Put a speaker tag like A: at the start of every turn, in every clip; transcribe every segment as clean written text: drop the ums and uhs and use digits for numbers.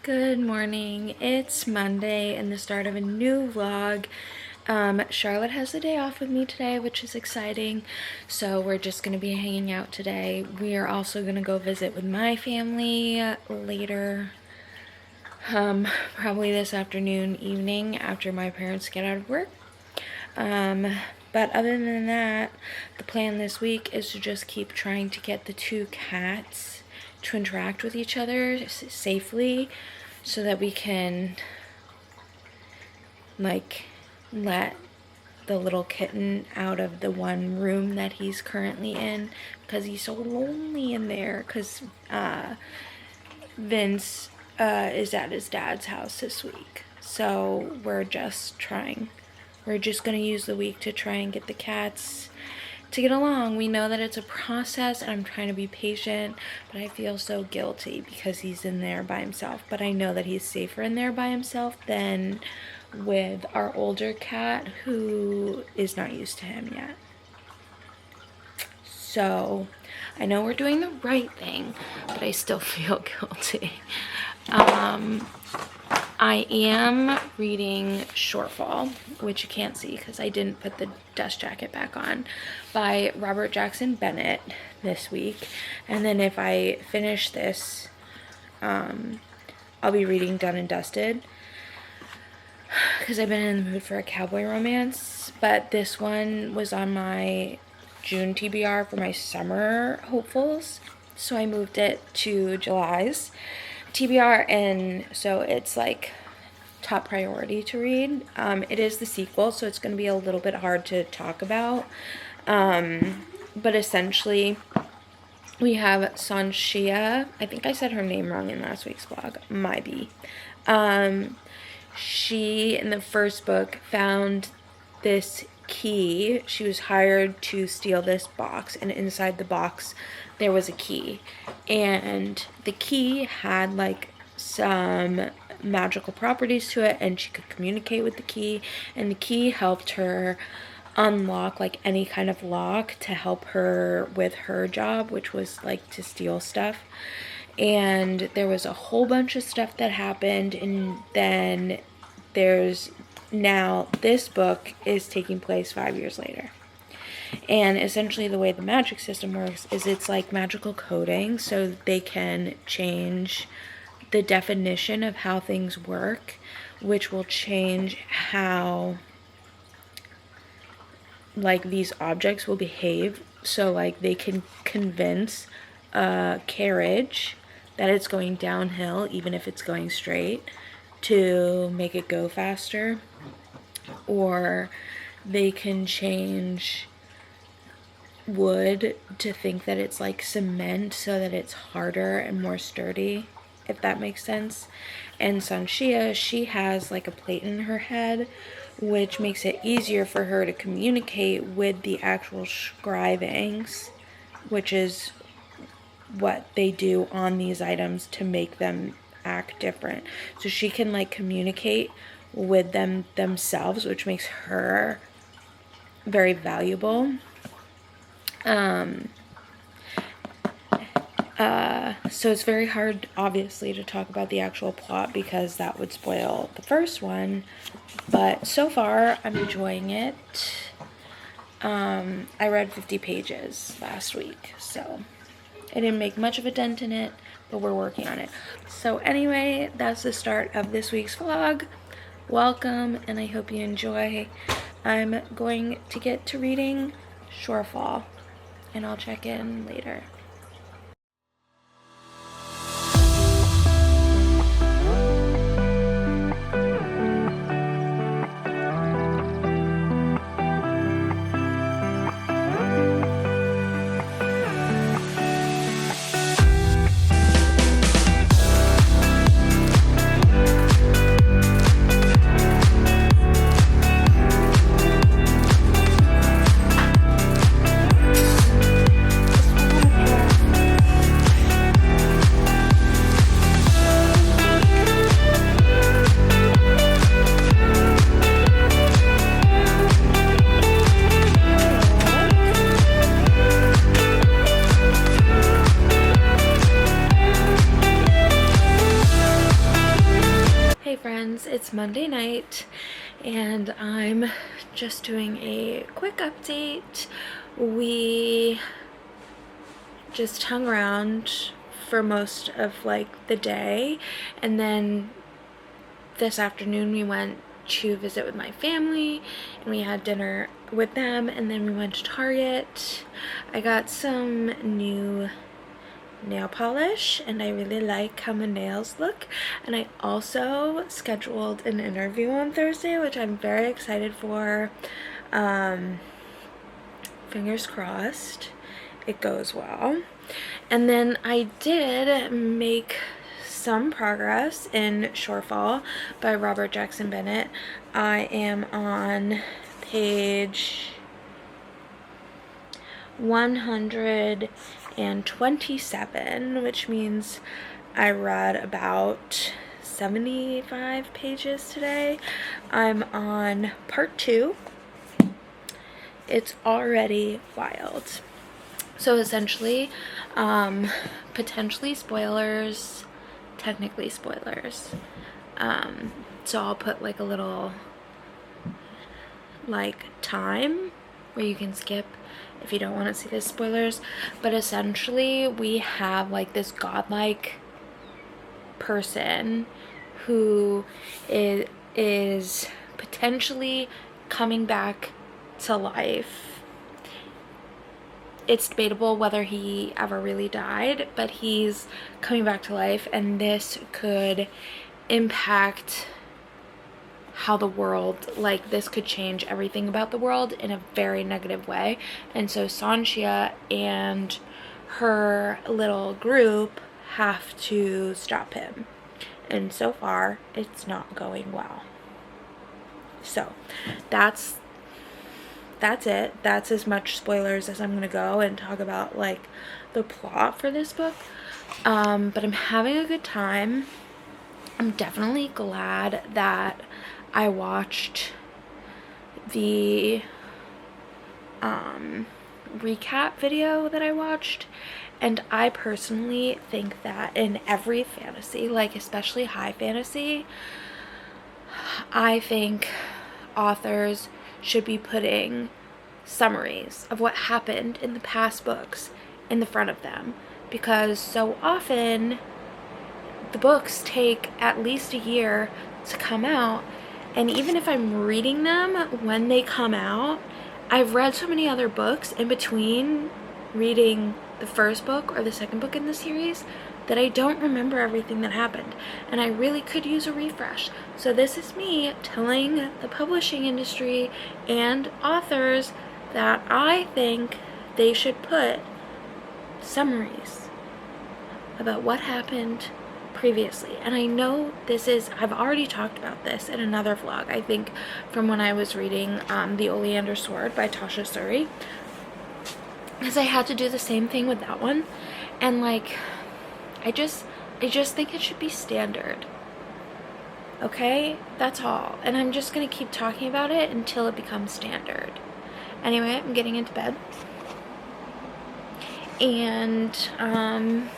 A: Good morning. It's Monday and the start of a new vlog. Charlotte has the day off with me today, which is exciting. So we're just going to be hanging out today. We are also going to go visit with my family later. Probably this afternoon, evening, after my parents get out of work. But other than that, the plan this week is to just keep trying to get the two cats to interact with each other safely so that we can like let the little kitten out of the one room that he's currently in because he's so lonely in there because Vince is at his dad's house this week. So we're just going to use the week to try and get the cats to get along. We know that it's a process and I'm trying to be patient, but I feel so guilty because he's in there by himself. But I know that he's safer in there by himself than with our older cat who is not used to him yet. So I know we're doing the right thing, but I still feel guilty. I am reading Shortfall, which you can't see because I didn't put the dust jacket back on, by Robert Jackson Bennett this week. And then if I finish this, I'll be reading Done and Dusted because I've been in the mood for a cowboy romance. But this one was on my June TBR for my summer hopefuls, so I moved it to July's TBR, and so it's like top priority to read. It is the sequel, so it's going to be a little bit hard to talk about, but essentially we have Sanshia. I think I said her name wrong in last week's vlog, might be. She in the first book found this key. She was hired to steal this box, and inside the box there was a key, and the key had like some magical properties to it, and she could communicate with the key, and the key helped her unlock like any kind of lock to help her with her job, which was like to steal stuff. And there was a whole bunch of stuff that happened, and then now this book is taking place 5 years later. And essentially the way the magic system works is it's like magical coding, so they can change the definition of how things work, which will change how like these objects will behave. So like they can convince a carriage that it's going downhill even if it's going straight to make it go faster, or they can change wood to think that it's like cement so that it's harder and more sturdy, if that makes sense. And Sanshia, she has like a plate in her head, which makes it easier for her to communicate with the actual scrivings, which is what they do on these items to make them act different. So she can like communicate with them themselves, which makes her very valuable. So it's very hard, obviously, to talk about the actual plot because that would spoil the first one, but so far I'm enjoying it. I read 50 pages last week, so I didn't make much of a dent in it, but we're working on it. So anyway, that's the start of this week's vlog. Welcome, and I hope you enjoy. I'm going to get to reading Shorefall, and I'll check in later. friends, it's Monday night and I'm just doing a quick update. We just hung around for most of like the day, and then this afternoon we went to visit with my family and we had dinner with them, and then we went to Target. I got some new nail polish and I really like how my nails look, and I also scheduled an interview on Thursday, which I'm very excited for. Fingers crossed it goes well. And then I did make some progress in Shorefall by Robert Jackson Bennett. I am on page 127, which means I read about 75 pages today. I'm on part 2. It's already wild. So essentially, potentially spoilers, technically spoilers. So I'll put like a little like time where you can skip if you don't want to see the spoilers. But essentially we have like this godlike person who is potentially coming back to life. It's debatable whether he ever really died, but he's coming back to life, and this could impact how the world, like this could change everything about the world in a very negative way. And so Sanshia and her little group have to stop him, and so far it's not going well. So that's it. That's as much spoilers as I'm gonna go and talk about like the plot for this book. But I'm having a good time. I'm definitely glad that I watched the recap video that I watched, and I personally think that in every fantasy, like especially high fantasy, I think authors should be putting summaries of what happened in the past books in the front of them, because so often the books take at least a year to come out, and even if I'm reading them when they come out, I've read so many other books in between reading the first book or the second book in the series that I don't remember everything that happened, and I really could use a refresh. So this is me telling the publishing industry and authors that I think they should put summaries about what happened previously. And I know I've already talked about this in another vlog, I think from when I was reading The Oleander Sword by Tasha Suri, because I had to do the same thing with that one, and like I just think it should be standard. Okay, that's all. And I'm just gonna keep talking about it until it becomes standard. Anyway, I'm getting into bed, and I'm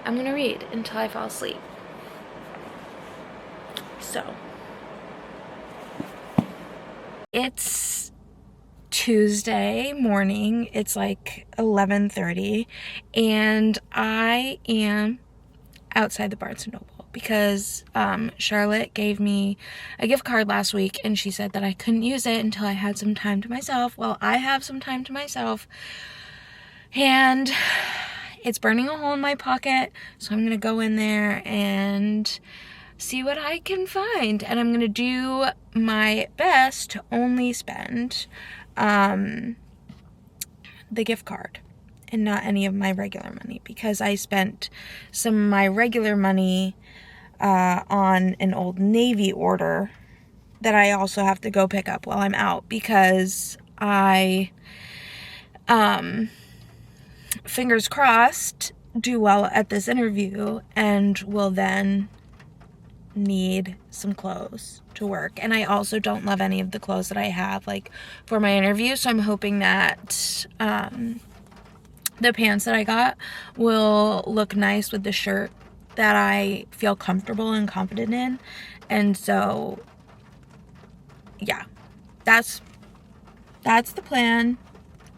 A: gonna read until I fall asleep. So it's Tuesday morning. It's like 11:30, and I am outside the Barnes & Noble because Charlotte gave me a gift card last week, and she said that I couldn't use it until I had some time to myself. Well, I have some time to myself, and it's burning a hole in my pocket, so I'm gonna go in there and see what I can find, and I'm gonna do my best to only spend the gift card and not any of my regular money, because I spent some of my regular money on an Old Navy order that I also have to go pick up while I'm out, because I fingers crossed do well at this interview and will then need some clothes to work. And I also don't love any of the clothes that I have like for my interview, so I'm hoping that the pants that I got will look nice with the shirt that I feel comfortable and confident in. And so, yeah, that's the plan.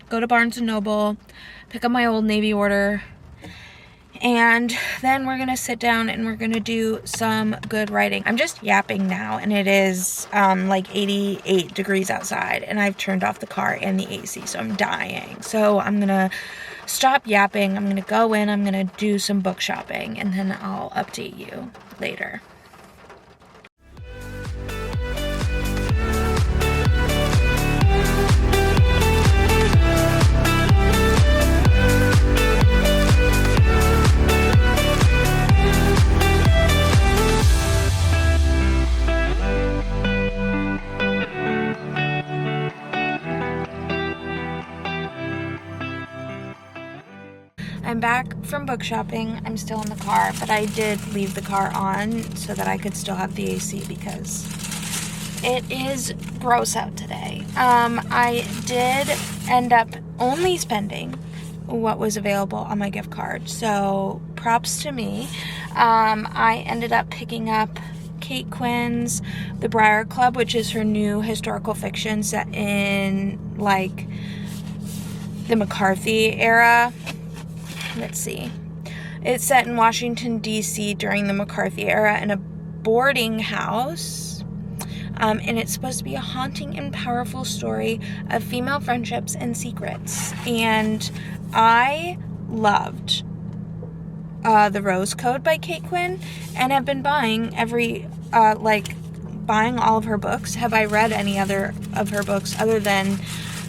A: Go to Barnes & Noble, pick up my Old Navy order, and then we're gonna sit down and we're gonna do some good writing. I'm just yapping now, and it is like 88 degrees outside, and I've turned off the car and the AC, so I'm dying. So I'm gonna stop yapping. I'm gonna go in, I'm gonna do some book shopping, and then I'll update you later. I'm back from book shopping. I'm still in the car, but I did leave the car on so that I could still have the AC because it is gross out today. I did end up only spending what was available on my gift card, so props to me. I ended up picking up Kate Quinn's The Briar Club, which is her new historical fiction set in like the McCarthy era. Let's see. It's set in Washington, D.C. during the McCarthy era in a boarding house. And it's supposed to be a haunting and powerful story of female friendships and secrets. And I loved The Rose Code by Kate Quinn, and have been buying buying all of her books. Have I read any other of her books other than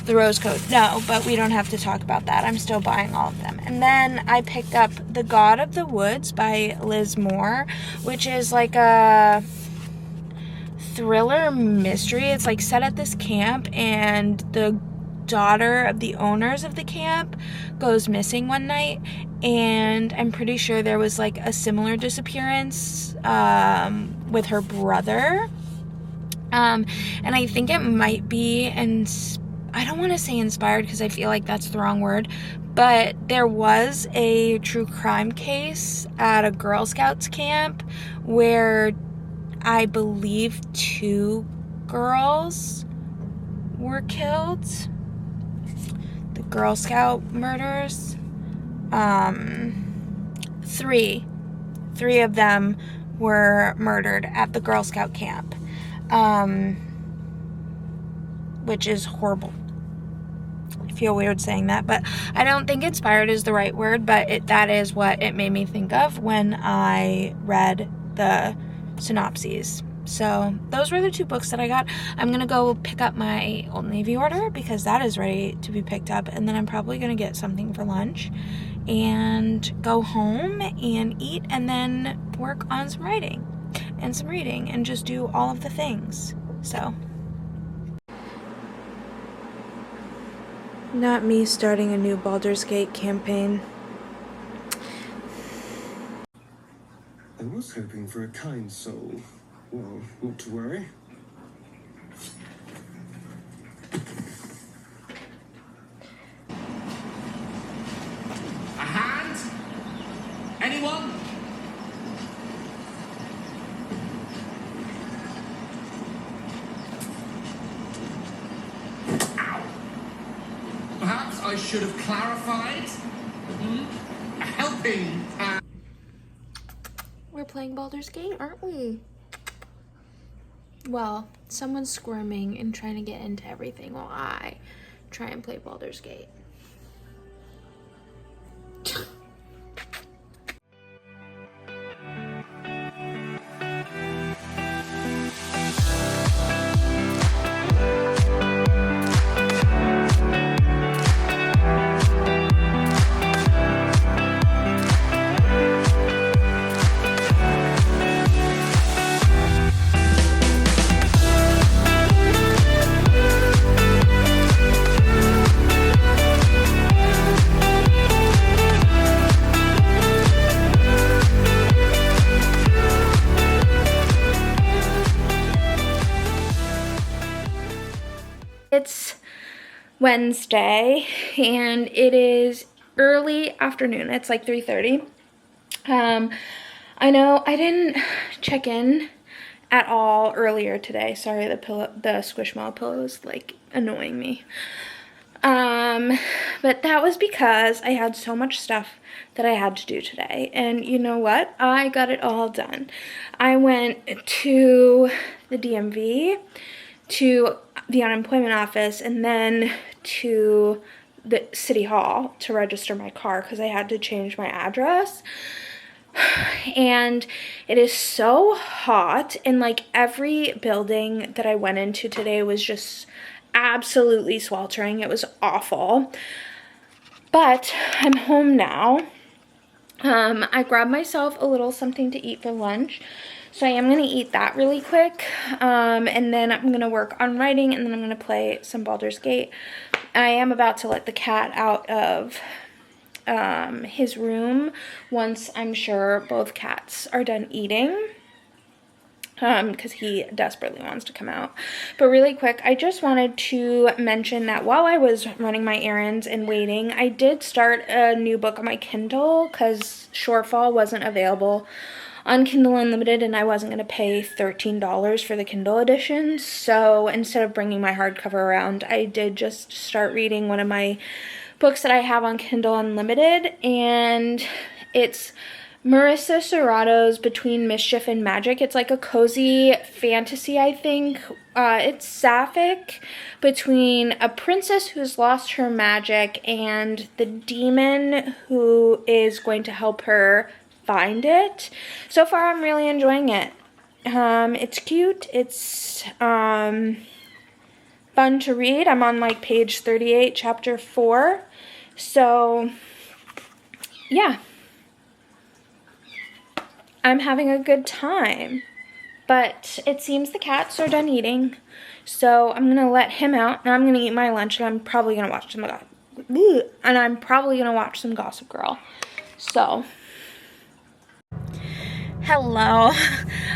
A: The Rose Code? No, but we don't have to talk about that. I'm still buying all of them. And then I picked up The God of the Woods by Liz Moore, which is like a thriller mystery. It's like set at this camp, and the daughter of the owners of the camp goes missing one night, and I'm pretty sure there was like a similar disappearance with her brother. And I think it might be, and I don't want to say inspired because I feel like that's the wrong word, but there was a true crime case at a Girl Scouts camp where I believe 2 girls were killed. The Girl Scout murders. 3 of them were murdered at the Girl Scout camp. Which is horrible. I feel weird saying that, but I don't think inspired is the right word, but that is what it made me think of when I read the synopses. So those were the 2 books that I got. I'm gonna go pick up my Old Navy order because that is ready to be picked up, and then I'm probably gonna get something for lunch and go home and eat, and then work on some writing and some reading and just do all of the things. So not me starting a new Baldur's Gate campaign.
B: I was hoping for a kind soul. Well, not to worry.
C: A hand? Anyone? Ow. Perhaps I should have clarified. A helping hand.
A: We're playing Baldur's Gate, aren't we? Well, someone's squirming and trying to get into everything while I try and play Baldur's Gate. It's Wednesday and it is early afternoon. It's like 3:30. I know I didn't check in at all earlier today. Sorry, the Squishmallow pillow is like annoying me. But that was because I had so much stuff that I had to do today. And you know what? I got it all done. I went to the DMV, to the unemployment office, and then to the city hall to register my car because I had to change my address. And it is so hot, and like every building that I went into today was just absolutely sweltering. It was awful. But I'm home now. I grabbed myself a little something to eat for lunch, so I am going to eat that really quick, and then I'm going to work on writing, and then I'm going to play some Baldur's Gate. I am about to let the cat out of his room once I'm sure both cats are done eating, because he desperately wants to come out. But really quick, I just wanted to mention that while I was running my errands and waiting, I did start a new book on my Kindle because Shortfall wasn't available on Kindle Unlimited, and I wasn't going to pay $13 for the Kindle edition. So instead of bringing my hardcover around, I did just start reading one of my books that I have on Kindle Unlimited, and it's Marissa Serrato's Between Mischief and Magic. It's like a cozy fantasy, I think. It's sapphic between a princess who's lost her magic and the demon who is going to help her find it. So far, I'm really enjoying it. It's cute. It's fun to read. I'm on like page 38, chapter 4. So, yeah. I'm having a good time, but it seems the cats are done eating, so I'm gonna let him out, and I'm gonna eat my lunch, and I'm probably gonna watch some Gossip Girl. So, hello.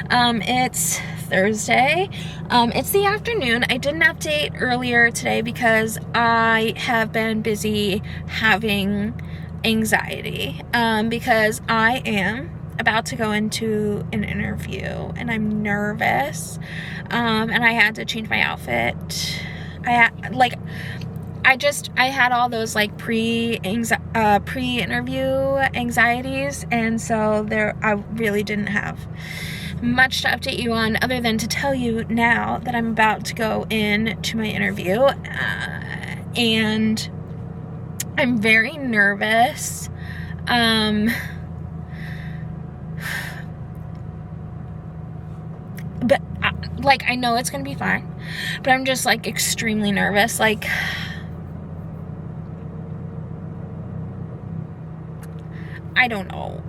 A: It's Thursday. It's the afternoon. I didn't update earlier today because I have been busy having anxiety, because I am about to go into an interview and I'm nervous, and I had to change my outfit. I had all those like pre-interview anxieties, and so I really didn't have much to update you on other than to tell you now that I'm about to go in to my interview, and I'm very nervous. But like, I know it's gonna be fine, but I'm just like extremely nervous. Like, I don't know.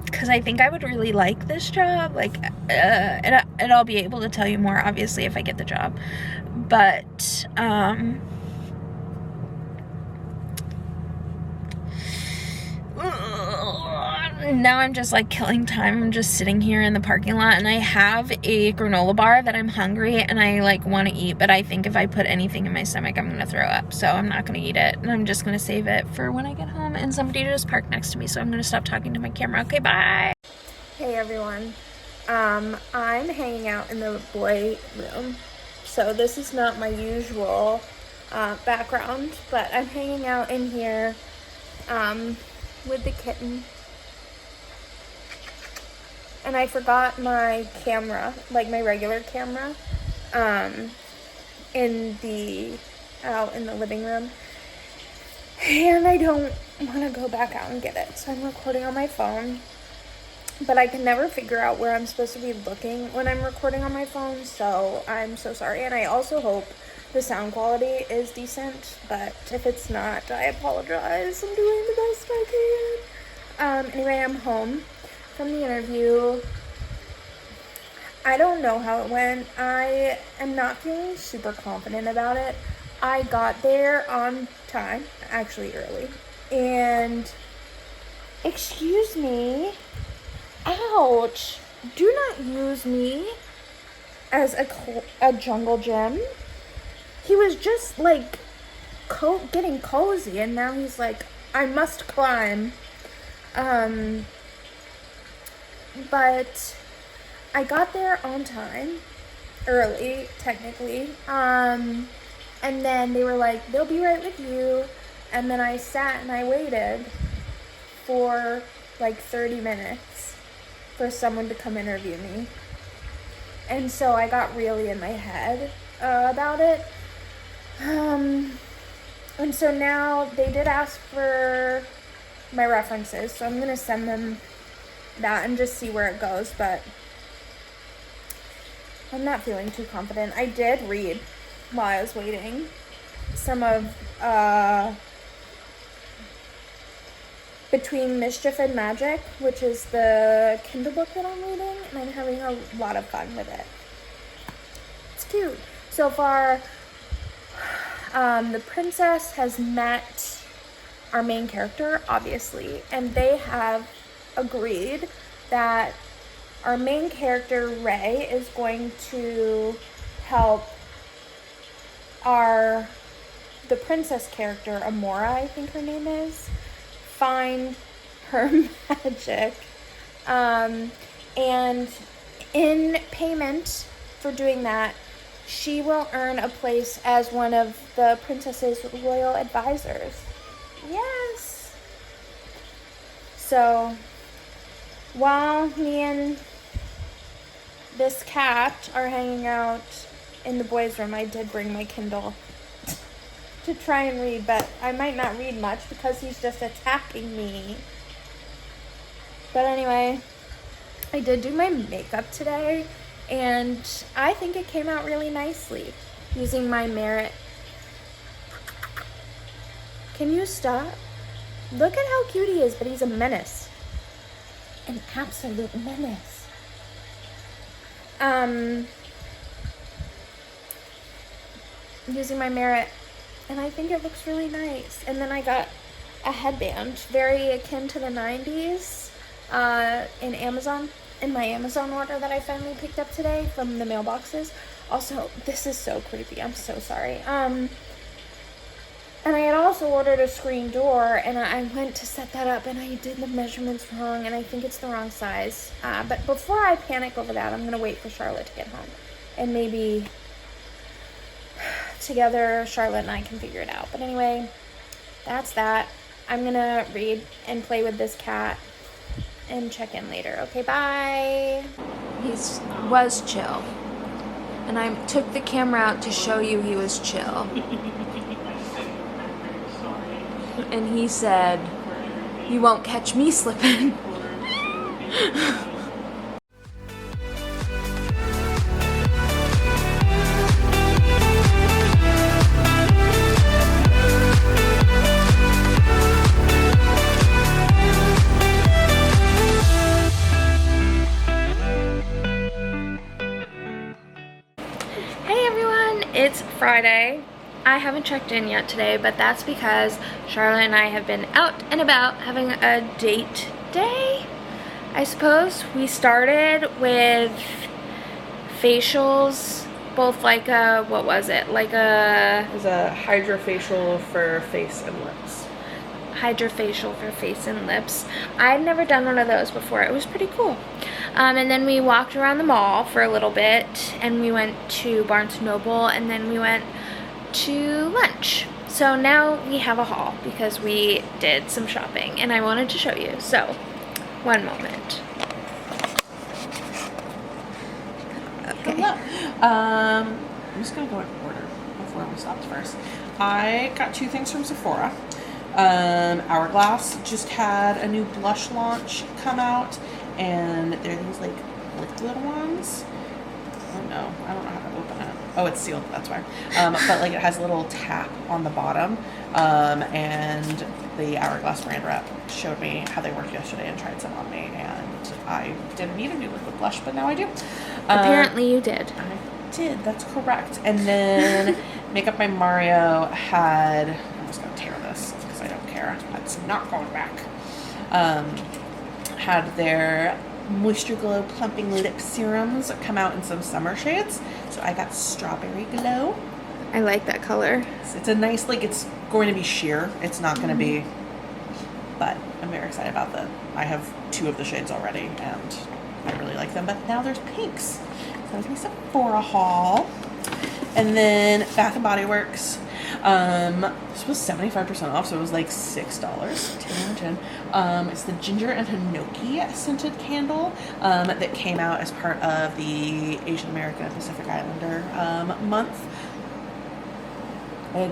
A: Because I think I would really like this job. Like, and I'll be able to tell you more, obviously, if I get the job. But, now I'm just like killing time. I'm just sitting here in the parking lot, and I have a granola bar that I'm hungry and I like want to eat, but I think if I put anything in my stomach, I'm gonna throw up, so I'm not gonna eat it, and I'm just gonna save it for when I get home. And somebody just parked next to me, so I'm gonna stop talking to my camera. Okay, bye. Hey everyone, I'm hanging out in the boy room, so this is not my usual background, but I'm hanging out in here with the kitten. And I forgot my camera, like my regular camera, out in the living room. And I don't want to go back out and get it, so I'm recording on my phone. But I can never figure out where I'm supposed to be looking when I'm recording on my phone, so I'm so sorry. And I also hope the sound quality is decent, but if it's not, I apologize. I'm doing the best I can. Anyway, I'm home from the interview. I don't know how it went. I am not feeling super confident about it. I got there on time, actually early, and excuse me, ouch, do not use me as a jungle gym. He was just like getting cozy, and now he's like, I must climb. But I got there on time, early, technically. And then they were like, they'll be right with you. And then I sat and I waited for like 30 minutes for someone to come interview me. And so I got really in my head about it. And so now they did ask for my references, so I'm going to send them that and just see where it goes, but I'm not feeling too confident. I did read while I was waiting some of Between Mischief and Magic, which is the Kindle book that I'm reading, and I'm having a lot of fun with it. It's cute. So far, the princess has met our main character, obviously, and they have agreed that our main character, Ray, is going to help the princess character, Amora, I think her name is, find her magic. And in payment for doing that, she will earn a place as one of the princess's royal advisors. Yes! So, while me and this cat are hanging out in the boys' room, I did bring my Kindle to try and read, but I might not read much because he's just attacking me. But anyway, I did do my makeup today, and I think it came out really nicely using my Merit. Can you stop? Look at how cute he is, but he's a menace. An absolute menace. Using my Merit, and I think it looks really nice. And then I got a headband, very akin to the 90s, in my Amazon order that I finally picked up today from the mailboxes. Also, this is so creepy, I'm so sorry. And I had also ordered a screen door, and I went to set that up, and I did the measurements wrong, and I think it's the wrong size. But before I panic over that, I'm going to wait for Charlotte to get home. And maybe together, Charlotte and I can figure it out. But anyway, that's that. I'm going to read and play with this cat and check in later. Okay, bye. He was chill. And I took the camera out to show you he was chill. And he said, "You won't catch me slipping." Hey everyone, it's Friday. I haven't checked in yet today, but that's because Charlotte and I have been out and about having a date day, I suppose. We started with facials, both like a, what was it? Like a...
D: It was a hydrofacial for face and lips.
A: Hydrofacial for face and lips. I'd never done one of those before. It was pretty cool. And then we walked around the mall for a little bit, and we went to Barnes & Noble, and then we went to lunch. So now we have a haul because we did some shopping, and I wanted to show you. So, one moment.
D: Okay. Hello. I'm just gonna go in order before we stopped first. I got two things from Sephora. Hourglass just had a new blush launch come out, and they're these like liquid ones. Oh no, I don't know how to open it. Oh, it's sealed, that's why. But like it has a little tap on the bottom. And the Hourglass brand rep showed me how they worked yesterday and tried some on me, and I didn't need a new liquid blush, but now I do.
A: Apparently you did.
D: I did, that's correct. And then Makeup by Mario had, I'm just gonna tear this because I don't care. That's not going back. Had their Moisture Glow Plumping Lip Serums come out in some summer shades. So I got Strawberry Glow.
A: I like that color.
D: It's a nice, like, it's going to be sheer. It's not going to be I'm very excited about them. I have 2 of the shades already, and I really like them. But now there's pinks. So that was my Sephora haul. And then Bath and Body Works. This was 75% off, so it was like $6. It's the Ginger and Hinoki scented candle that came out as part of the Asian American and Pacific Islander month. I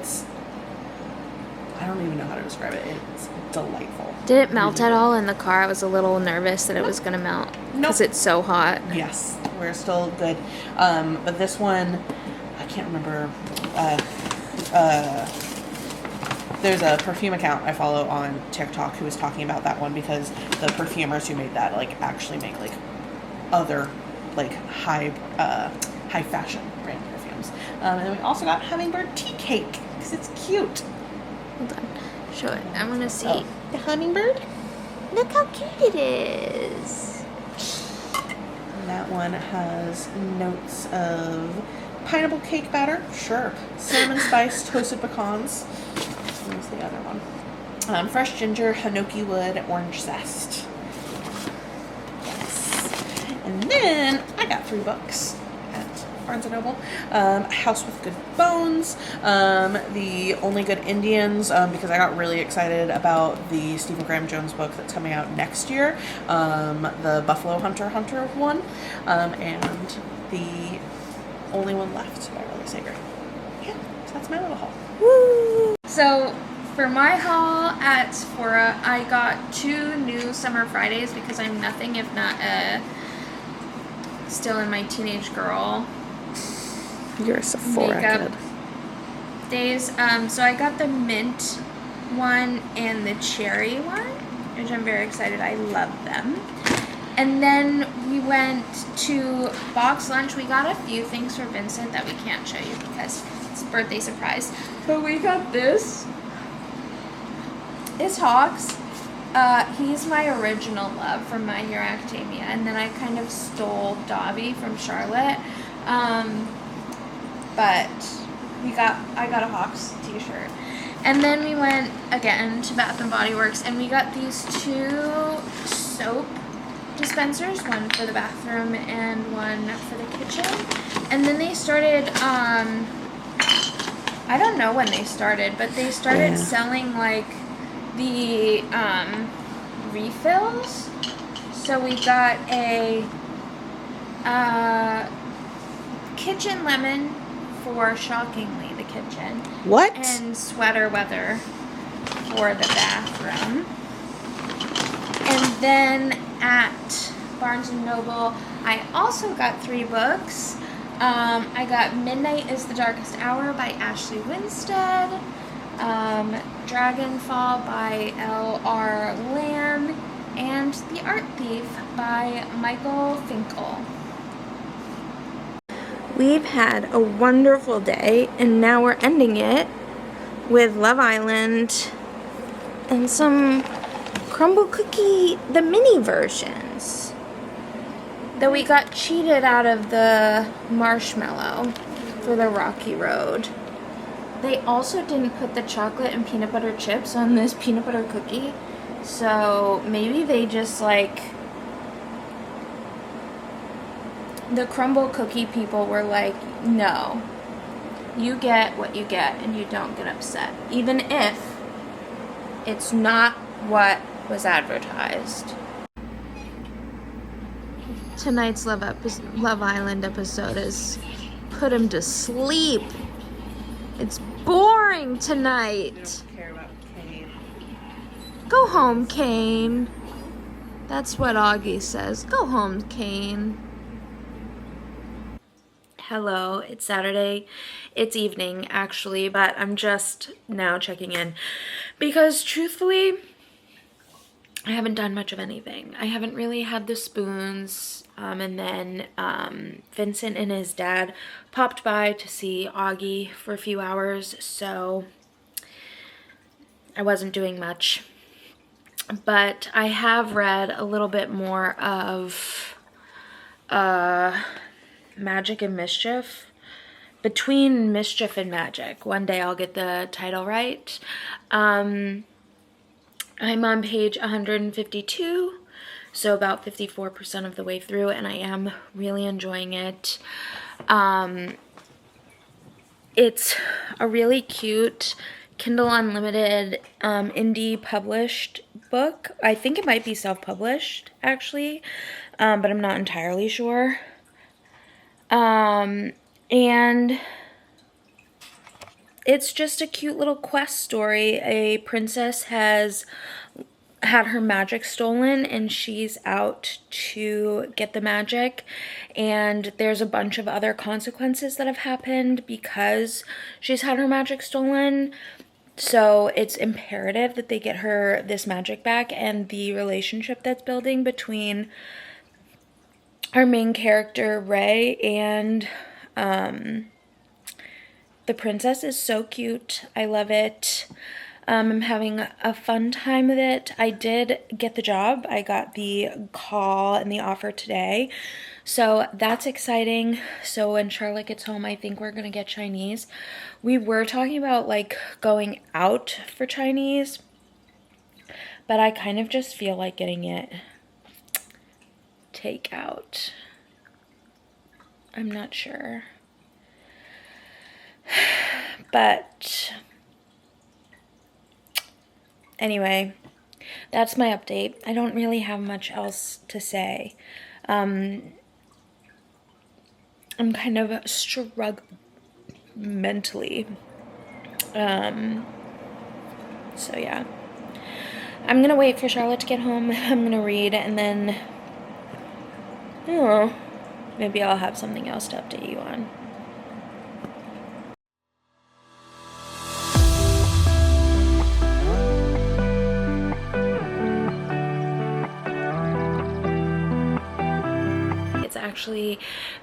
D: don't even know how to describe it. It's delightful.
A: Did it melt at all in the car? I was a little nervous that it was going to melt because it's so hot.
D: Yes, we're still good. But this one, I can't remember. There's a perfume account I follow on TikTok who was talking about that one because the perfumers who made that like actually make like other like high fashion brand perfumes. And then we also got Hummingbird Tea Cake because it's cute.
A: Hold on. Show it. I want to see.
D: Oh, the hummingbird.
A: Look how cute it is.
D: And that one has notes of pineapple cake batter, sure. Cinnamon spice, toasted pecans. What was the other one? Fresh ginger, hinoki wood, orange zest. Yes. And then I got 3 books at Barnes & Noble. House with Good Bones, The Only Good Indians, because I got really excited about the Stephen Graham Jones book that's coming out next year, the Buffalo Hunter one, and The Only One Left by Riley Sager. Yeah, so that's my little haul.
A: Woo! So for my haul at Sephora, I got 2 new Summer Fridays because I'm nothing if not still in my teenage girl
D: You're a Sephora
A: makeup days. So I got the mint one and the cherry one, which I'm very excited. I love them. And then we went to box lunch. We got a few things for Vincent that we can't show you because it's a birthday surprise. But we got this. It's Hawks. He's my original love from My Hero Academia. And then I kind of stole Dobby from Charlotte. But I got a Hawks t-shirt. And then we went again to Bath and Body Works and we got these 2 soap dispensers, one for the bathroom and one for the kitchen. And then they started, I don't know when they started, but they started selling like the refills. So we got a kitchen lemon for, shockingly, the kitchen.
D: What?
A: And sweater weather for the bathroom. And then at Barnes & Noble, I also got 3 books. I got Midnight is the Darkest Hour by Ashley Winstead, Dragonfall by L.R. Lamb, and The Art Thief by Michael Finkel. We've had a wonderful day, and now we're ending it with Love Island and some Crumble Cookie, the mini versions. Though we got cheated out of the marshmallow for the Rocky Road. They also didn't put the chocolate and peanut butter chips on this peanut butter cookie. So maybe they just like... The Crumble Cookie people were like, no. You get what you get and you don't get upset. Even if it's not what was advertised. Tonight's Love Island episode is put him to sleep. It's boring tonight.
D: Don't care about Kane.
A: Go home, Kane. That's what Augie says. Go home, Kane. Hello, it's Saturday. It's evening, actually, but I'm just now checking in because truthfully, I haven't done much of anything. I haven't really had the spoons, and then Vincent and his dad popped by to see Augie for a few hours, so I wasn't doing much. But I have read a little bit more of Magic and Mischief. Between Mischief and Magic. One day I'll get the title right. I'm on page 152, so about 54% of the way through, and I am really enjoying it. It's a really cute Kindle Unlimited indie published book. I think it might be self-published, actually, but I'm not entirely sure. And it's just a cute little quest story. A princess has had her magic stolen and she's out to get the magic, and there's a bunch of other consequences that have happened because she's had her magic stolen. So it's imperative that they get her this magic back, and the relationship that's building between our main character Ray and the princess is so cute. I love it. I'm having a fun time with it. I did get the job. I got the call and the offer today. So that's exciting. So when Charlotte gets home, I think we're going to get Chinese. We were talking about like going out for Chinese, but I kind of just feel like getting it takeout. I'm not sure. But anyway, that's my update. I don't really have much else to say. I'm kind of struggling mentally. So yeah. I'm gonna wait for Charlotte to get home. I'm gonna read, and then I don't know, maybe I'll have something else to update you on. Actually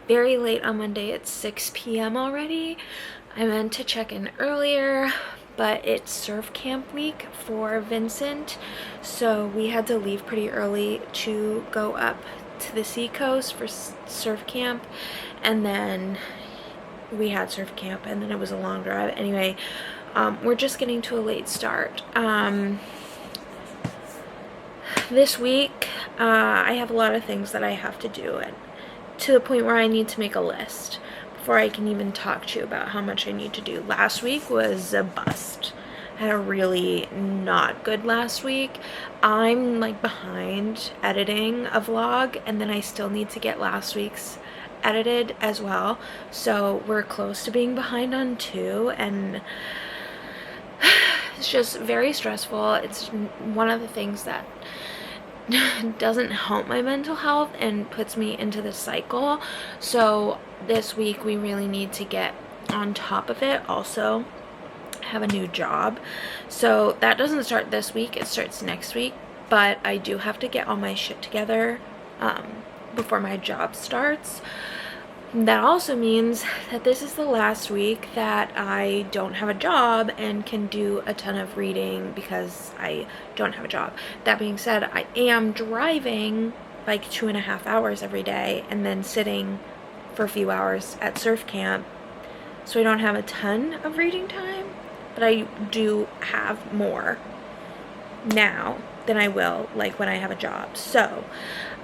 A: very late on Monday. It's 6 p.m. already. I meant to check in earlier, but it's surf camp week for Vincent, so we had to leave pretty early to go up to the seacoast for surf camp, and then we had surf camp, and then it was a long drive. Anyway, we're just getting to a late start. This week I have a lot of things that I have to do, and to the point where I need to make a list before I can even talk to you about how much I need to do. Last week was a bust. I had a really not good last week. I'm like behind editing a vlog, and then I still need to get last week's edited as well. So we're close to being behind on 2, and it's just very stressful. It's one of the things that doesn't help my mental health and puts me into the cycle. So this week we really need to get on top of it. Also have a new job, so that doesn't start this week, it starts next week, but I do have to get all my shit together before my job starts. That also means that this is the last week that I don't have a job and can do a ton of reading because I don't have a job. That being said, I am driving like 2.5 hours every day and then sitting for a few hours at surf camp, so I don't have a ton of reading time, but I do have more now than I will like when I have a job. So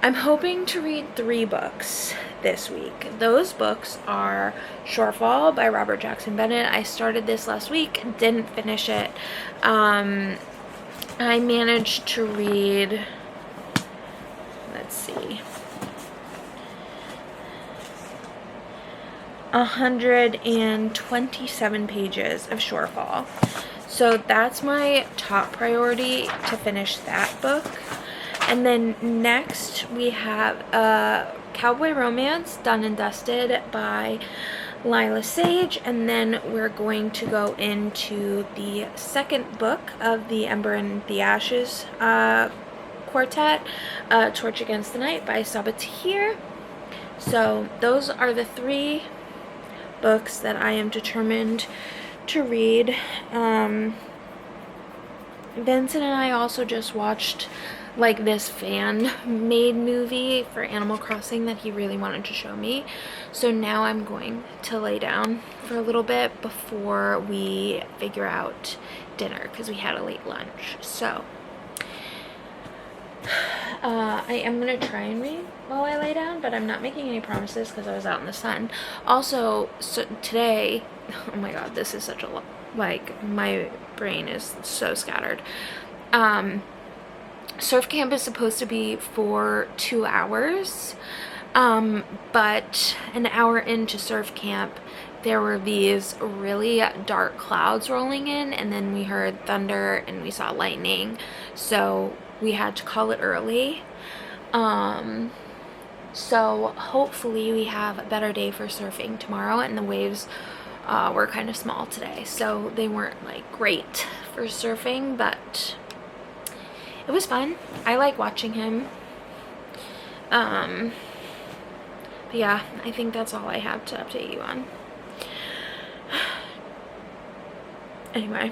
A: I'm hoping to read 3 books this week. Those books are Shortfall by Robert Jackson Bennett. I started this last week, didn't finish it. I managed to read, let's see, 127 pages of Shortfall. So that's my top priority, to finish that book. And then next we have Cowboy Romance, Done and Dusted by Lila Sage, and then we're going to go into the second book of the Ember and the Ashes quartet, Torch Against the Night by Sabathir. So those are the 3 books that I am determined to read. Vincent and I also just watched like this fan-made movie for Animal Crossing that he really wanted to show me. So now I'm going to lay down for a little bit before we figure out dinner because we had a late lunch. So I am gonna try and read while I lay down, but I'm not making any promises because I was out in the sun. Also, so today, oh my god, this is such a lot. Like, my brain is so scattered. Surf camp is supposed to be for 2 hours, but an hour into surf camp, there were these really dark clouds rolling in, and then we heard thunder and we saw lightning, so we had to call it early. So hopefully we have a better day for surfing tomorrow, and the waves were kind of small today, so they weren't like great for surfing, but it was fun. I like watching him. But yeah, I think that's all I have to update you on. Anyway.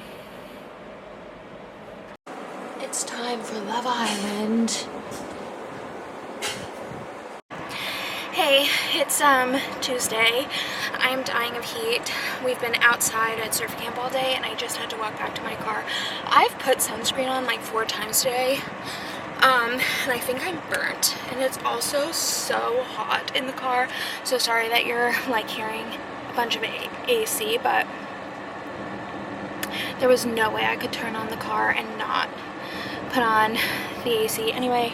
A: It's time for Love Island. Hey, it's Tuesday. I'm dying of heat. We've been outside at surf camp all day and I just had to walk back to my car. I've put sunscreen on like 4 times today. And I think I'm burnt, and it's also so hot in the car. So sorry that you're like hearing a bunch of AC, but there was no way I could turn on the car and not put on the AC. Anyway,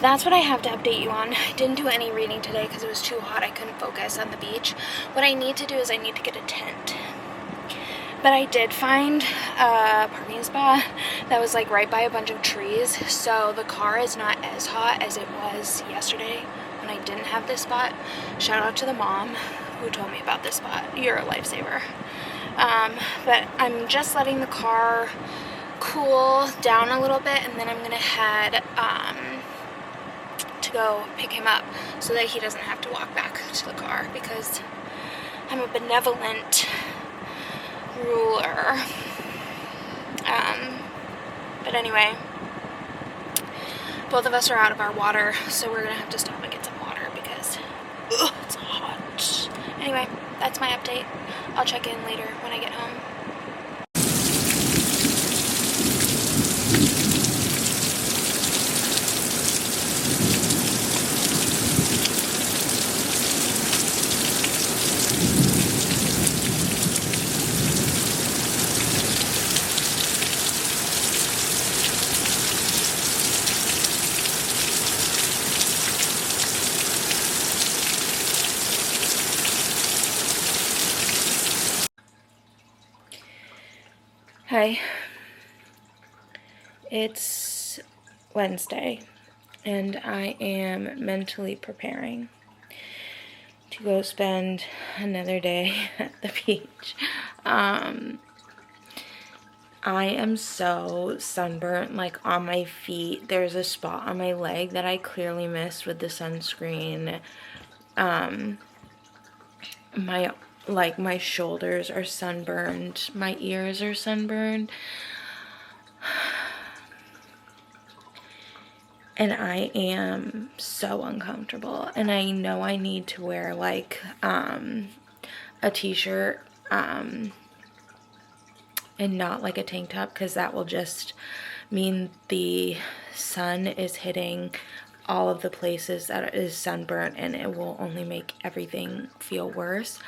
A: that's what I have to update you on. I didn't do any reading today because it was too hot. I couldn't focus on the beach. What I need to do is I need to get a tent. But I did find a parking spot that was like right by a bunch of trees, so the car is not as hot as it was yesterday when I didn't have this spot. Shout out to the mom who told me about this spot. You're a lifesaver. But I'm just letting the car cool down a little bit, and then I'm gonna head to go pick him up so that he doesn't have to walk back to the car, because I'm a benevolent ruler. But anyway, both of us are out of our water, so we're gonna have to stop and get some water because it's hot. Anyway, that's my update. I'll check in later when I get home. Hi, it's Wednesday, and I am mentally preparing to go spend another day at the beach. I am so sunburnt, like on my feet. There's a spot on my leg that I clearly missed with the sunscreen. My shoulders are sunburned, my ears are sunburned, and I am so uncomfortable, and I know I need to wear like a t-shirt and not like a tank top, because that will just mean the sun is hitting all of the places that is sunburnt, and it will only make everything feel worse.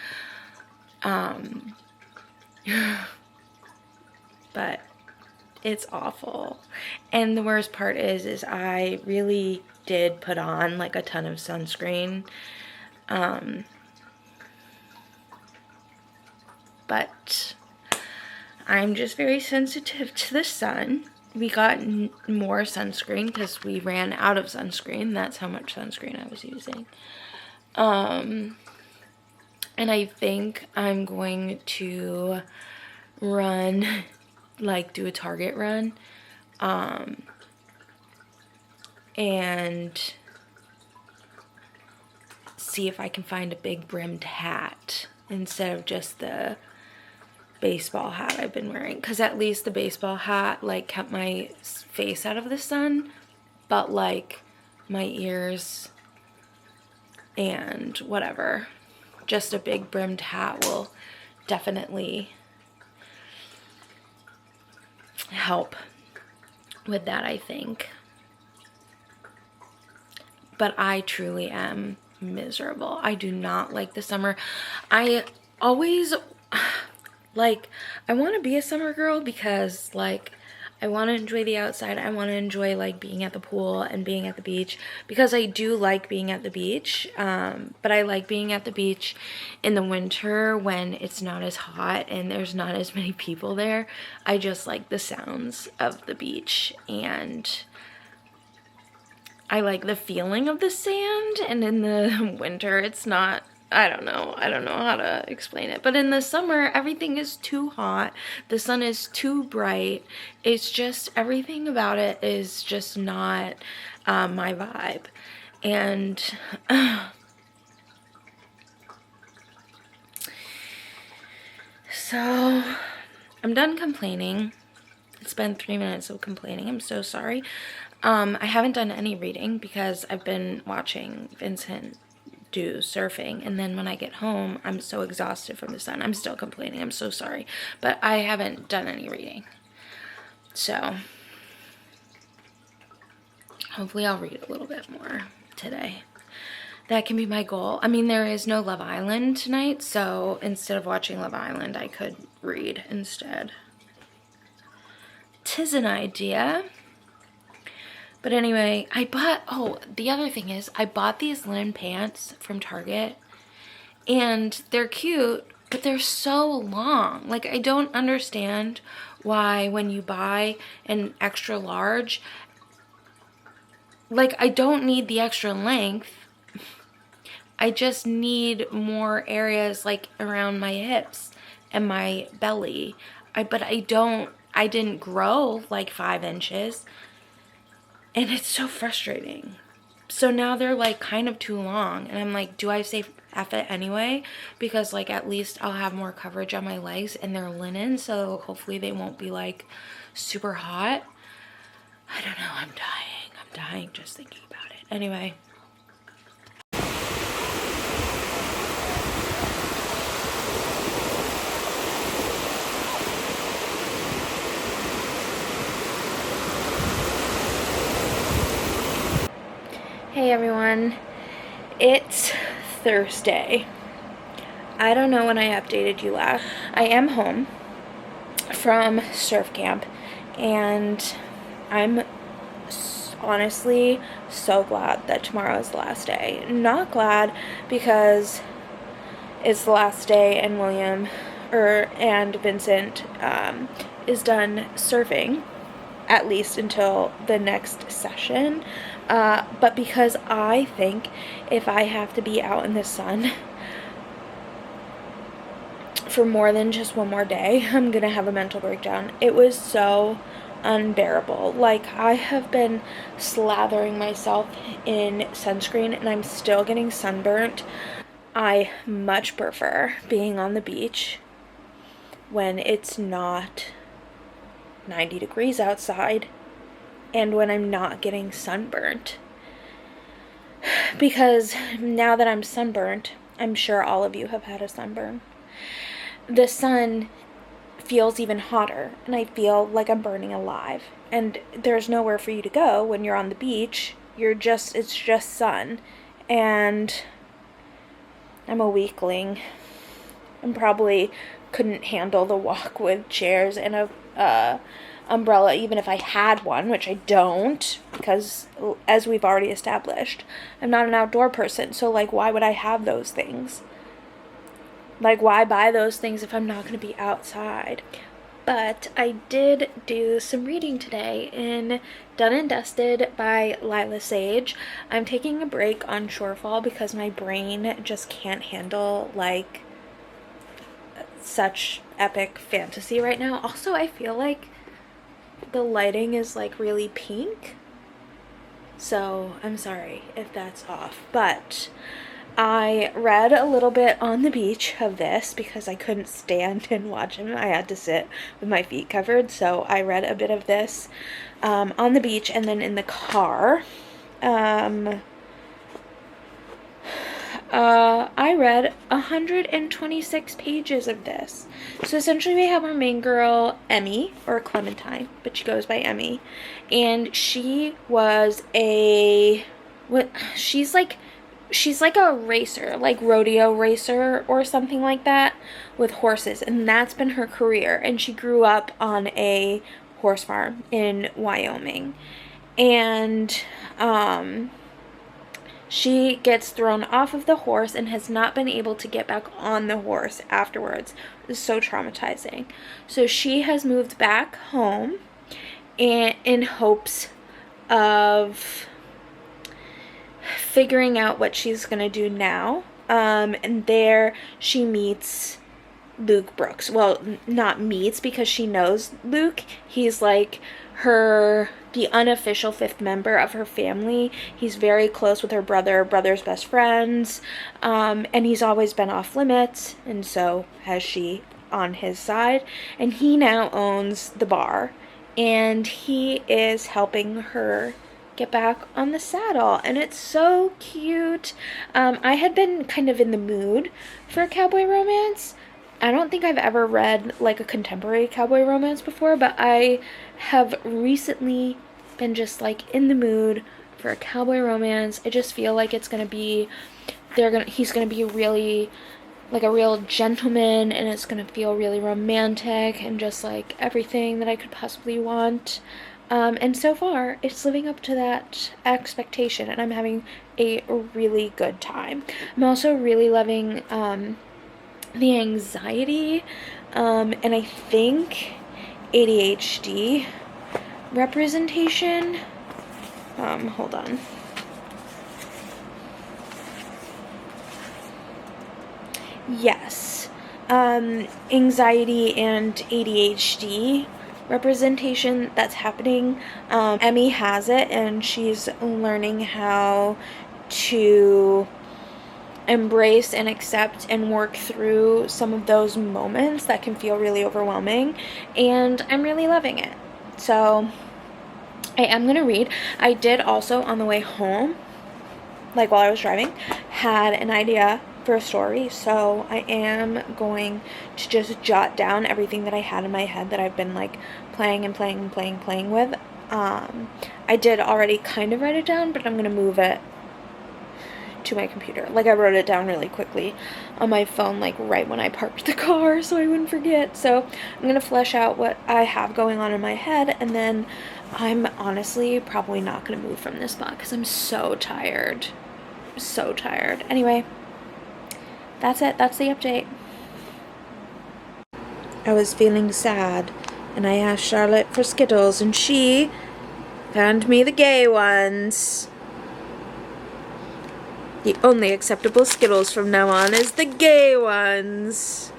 A: But it's awful. And the worst part is I really did put on like a ton of sunscreen. But I'm just very sensitive to the sun. We got more sunscreen because we ran out of sunscreen. That's how much sunscreen I was using. And I think I'm going to run, like do a Target run, and see if I can find a big brimmed hat instead of just the baseball hat I've been wearing. Because at least the baseball hat like kept my face out of the sun, but like my ears and whatever. Just a big brimmed hat will definitely help with that, I think. but I truly am miserable. I do not like the summer. I always like, I want to be a summer girl because like I want to enjoy the outside. I want to enjoy like being at the pool and being at the beach, because I do like being at the beach. But I like being at the beach in the winter when it's not as hot and there's not as many people there. I just like the sounds of the beach, and I like the feeling of the sand. And in the winter, it's not, I don't know how to explain it. But in the summer, everything is too hot. The sun is too bright. It's just, everything about it is just not my vibe. And so I'm done complaining. It's been 3 minutes of complaining. I'm so sorry. I haven't done any reading because I've been watching Vincent do surfing, and then when I get home I'm so exhausted from the sun. I'm still complaining. I'm so sorry, but I haven't done any reading, so hopefully I'll read a little bit more today. That can be my goal. I mean, there is no Love Island tonight, so instead of watching Love Island I could read instead. 'Tis an idea. But anyway, I bought, oh, the other thing is, I bought these linen pants from Target, and they're cute, but they're so long. Like, I don't understand why when you buy an extra large, like, I don't need the extra length. I just need more areas, like, around my hips and my belly. But I didn't grow, like, 5 inches. And it's so frustrating. So now they're like kind of too long. And I'm like, do I say F it anyway? Because like at least I'll have more coverage on my legs, and they're linen. So hopefully they won't be like super hot. I don't know. I'm dying. I'm dying just thinking about it. Anyway. Hey everyone, it's Thursday. I don't know when I updated you last. I am home from surf camp, and I'm honestly so glad that tomorrow is the last day. Not glad because it's the last day and and Vincent is done surfing, at least until the next session. But because I think if I have to be out in the sun for more than just one more day, I'm gonna have a mental breakdown. It was so unbearable. Like, I have been slathering myself in sunscreen and I'm still getting sunburnt. I much prefer being on the beach when it's not 90 degrees outside and when I'm not getting sunburnt. Because now that I'm sunburnt, I'm sure all of you have had a sunburn, the sun feels even hotter and I feel like I'm burning alive. And there's nowhere for you to go when you're on the beach. It's just sun. And I'm a weakling. And probably couldn't handle the walk with chairs and a umbrella, even if I had one, which I don't, because as we've already established, I'm not an outdoor person. So like, why would I have those things? Like, why buy those things if I'm not going to be outside? But I did do some reading today in Done and Dusted by Lila Sage. I'm taking a break on Shorefall because my brain just can't handle like such epic fantasy right now. Also, I feel like the lighting is like really pink, so I'm sorry if that's off. But I read a little bit on the beach of this because I couldn't stand and watch him. I had to sit with my feet covered, so I read a bit of this on the beach, and then in the car I read 126 pages of this. So essentially we have our main girl, Emmy, or Clementine, but she goes by Emmy. And she was a what she's like a racer, like rodeo racer or something like that with horses, and that's been her career. And she grew up on a horse farm in Wyoming, and she gets thrown off of the horse and has not been able to get back on the horse afterwards. It was so traumatizing. So she has moved back home in hopes of figuring out what she's gonna do now. And there she meets Luke Brooks. Well, not meets, because she knows Luke. He's like the unofficial fifth member of her family. He's very close with her brother's best friends, and he's always been off limits, and so has she on his side. And he now owns the bar, and he is helping her get back on the saddle, and it's so cute. I had been kind of in the mood for a cowboy romance. I don't think I've ever read like a contemporary cowboy romance before, but I have recently been just like in the mood for a cowboy romance. I just feel like it's gonna be, he's gonna be really like a real gentleman, and it's gonna feel really romantic and just like everything that I could possibly want. And so far, it's living up to that expectation, and I'm having a really good time. I'm also really loving the anxiety and I think ADHD representation. Hold on. Yes. Anxiety and ADHD representation that's happening. Emmy has it, and she's learning how to embrace and accept and work through some of those moments that can feel really overwhelming, and I'm really loving it. So I am gonna read. I did also, on the way home, like while I was driving, had an idea for a story, so I am going to just jot down everything that I had in my head that I've been like playing with. I did already kind of write it down, but I'm gonna move it to my computer. Like, I wrote it down really quickly on my phone, like right when I parked the car, so I wouldn't forget. So I'm gonna flesh out what I have going on in my head, and then I'm honestly probably not gonna move from this spot because I'm so tired. So tired. Anyway, that's it. That's the update. I was feeling sad, and I asked Charlotte for Skittles, and she found me the gay ones. The only acceptable Skittles from now on is the gay ones.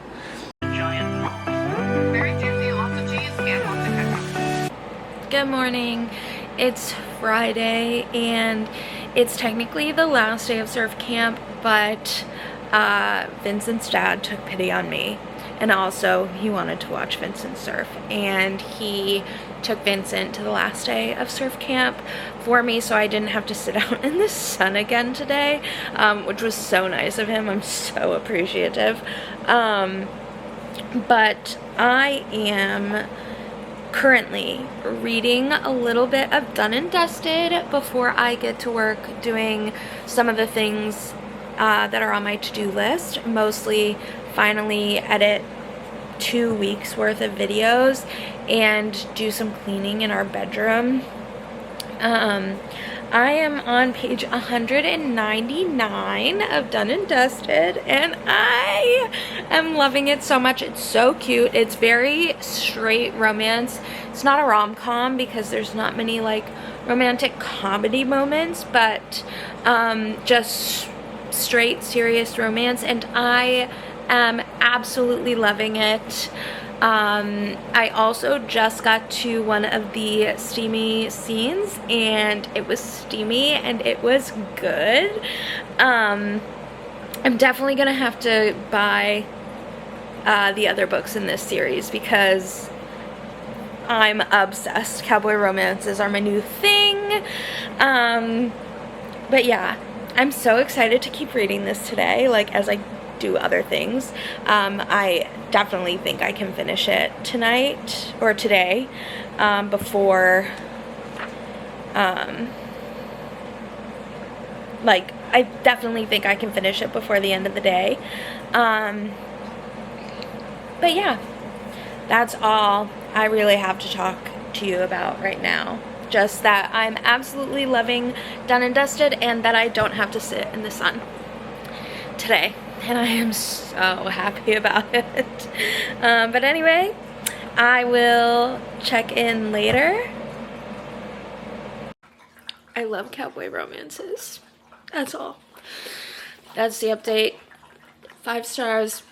A: Good morning. It's Friday, and it's technically the last day of surf camp, but Vincent's dad took pity on me, and also he wanted to watch Vincent surf, and he took Vincent to the last day of surf camp for me, so I didn't have to sit out in the sun again today, which was so nice of him. I'm so appreciative. But I am currently reading a little bit of Done and Dusted before I get to work doing some of the things that are on my to-do list, mostly finally edit 2 weeks worth of videos and do some cleaning in our bedroom. I am on page 199 of Done and Dusted, and I am loving it so much. It's so cute. It's very straight romance. It's not a rom-com because there's not many like romantic comedy moments, but just straight serious romance, and I am absolutely loving it. I also just got to one of the steamy scenes, and it was steamy and it was good. I'm definitely gonna have to buy the other books in this series because I'm obsessed. Cowboy romances are my new thing. But yeah, I'm so excited to keep reading this today, like as I do other things. I definitely think I can finish it tonight or today, Like, I definitely think I can finish it before the end of the day. But yeah, that's all I really have to talk to you about right now. Just that I'm absolutely loving Done and Dusted, and that I don't have to sit in the sun today. And I am so happy about it. But anyway, I will check in later. I love cowboy romances. That's all. That's the update. 5 stars.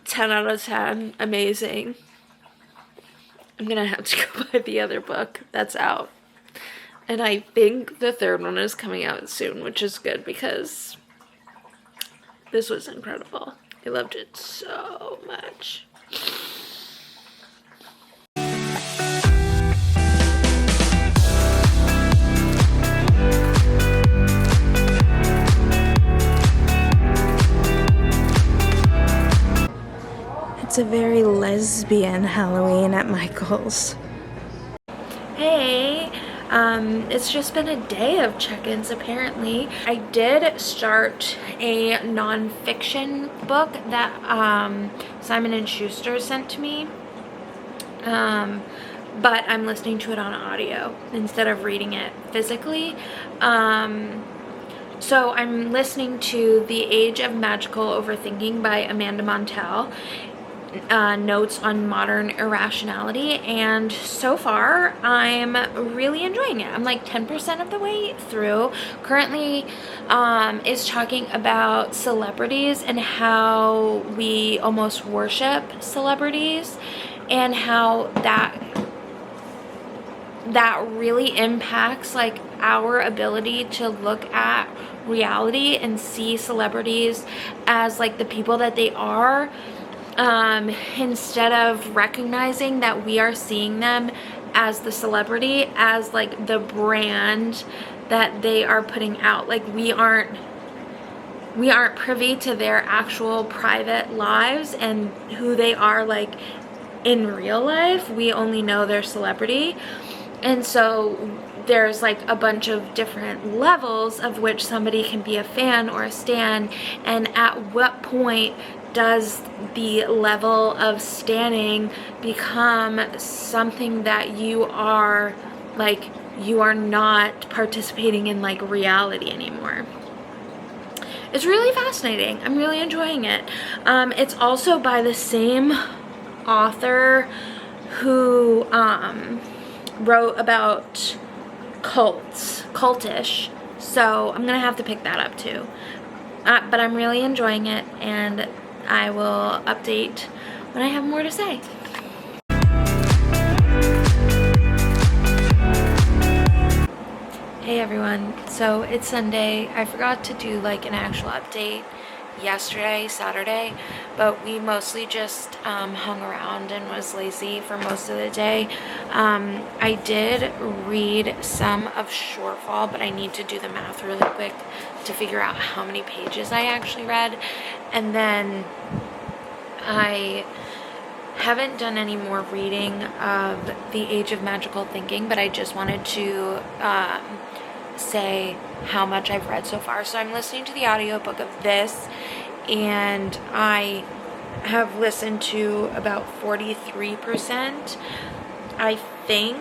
A: 10 out of 10. Amazing. I'm gonna have to go buy the other book that's out. And I think the 3rd one is coming out soon, which is good because this was incredible. I loved it so much. It's a very lesbian Halloween at Michael's. Hey, it's just been a day of check-ins apparently. I did start a non-fiction book that Simon & Schuster sent to me, but I'm listening to it on audio instead of reading it physically. So I'm listening to The Age of Magical Overthinking by Amanda Montell. Notes on modern irrationality, and so far I'm really enjoying it. I'm like 10% of the way through. Currently is talking about celebrities and how we almost worship celebrities, and how that really impacts like our ability to look at reality and see celebrities as like the people that they are, instead of recognizing that we are seeing them as the celebrity, as like the brand that they are putting out. Like we aren't privy to their actual private lives and who they are like in real life. We only know their celebrity. And so there's like a bunch of different levels of which somebody can be a fan or a stan, and at what point does the level of standing become something that you are like, you are not participating in like reality anymore. It's really fascinating. I'm really enjoying it. It's also by the same author who wrote about cultish, so I'm gonna have to pick that up too. But I'm really enjoying it, and I will update when I have more to say. Hey everyone, so it's Sunday. I forgot to do like an actual update yesterday, Saturday, but we mostly just hung around and was lazy for most of the day. I did read some of Shortfall, but I need to do the math really quick to figure out how many pages I actually read. And then I haven't done any more reading of The Age of Magical Thinking, but I just wanted to say how much I've read so far. So I'm listening to the audiobook of this, and I have listened to about 43%. I think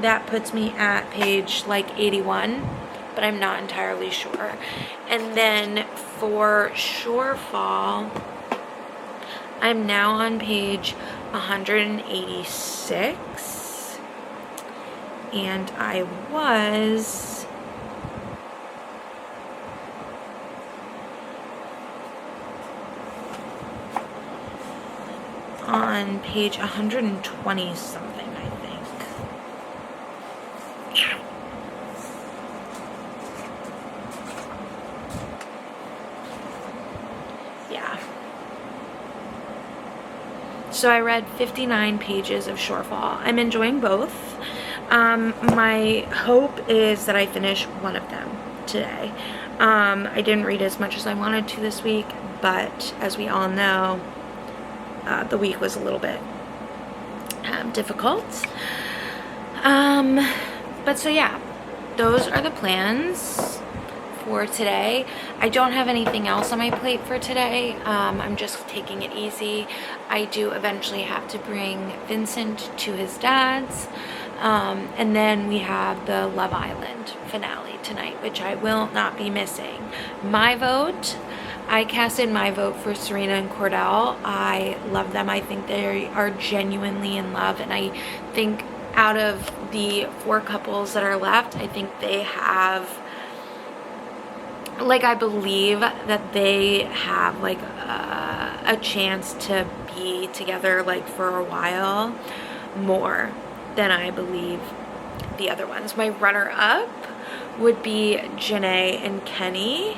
A: that puts me at page like 81, but I'm not entirely sure. And then for Shorefall, I'm now on page 186, and I was on page 120 something, I think. Yeah. So I read 59 pages of Shorefall. I'm enjoying both. My hope is that I finish one of them today. I didn't read as much as I wanted to this week, but as we all know, the week was a little bit difficult. But so yeah, those are the plans. for today. I don't have anything else on my plate for today. I'm just taking it easy. I do eventually have to bring Vincent to his dad's. And then we have the Love Island finale tonight, which I will not be missing. My vote, I casted my vote for Serena and Cordell. I love them. I think they are genuinely in love, and I think out of the 4 couples that are left, I think they have, like, I believe that they have like a chance to be together like for a while more than I believe the other ones. My runner-up would be Janae and Kenny.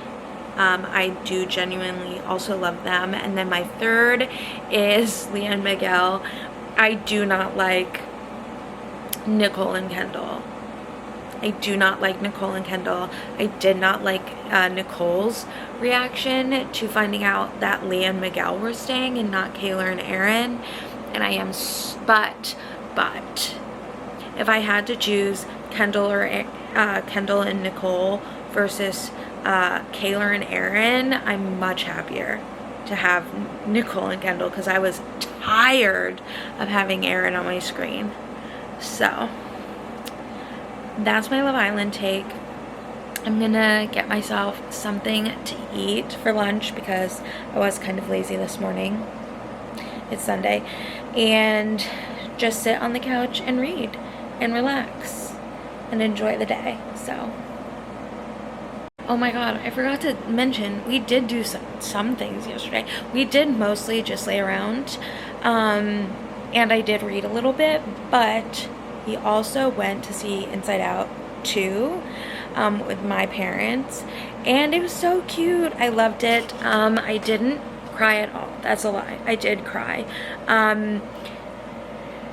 A: I do genuinely also love them. And then my third is Leah and Miguel. I do not like Nicole and Kendall. I do not like Nicole and Kendall. I did not like Nicole's reaction to finding out that Leah and Miguel were staying and not Kayla and Aaron. And I am, but if I had to choose Kendall and Nicole versus Kayla and Aaron, I'm much happier to have Nicole and Kendall, because I was tired of having Aaron on my screen. So that's my Love Island take. I'm gonna get myself something to eat for lunch because I was kind of lazy this morning. It's Sunday. And just sit on the couch and read and relax and enjoy the day. So, oh my god, I forgot to mention, we did do some things yesterday. We did mostly just lay around, and I did read a little bit, but we also went to see Inside Out 2 with my parents, and it was so cute. I loved it. I didn't cry at all. That's a lie. I did cry.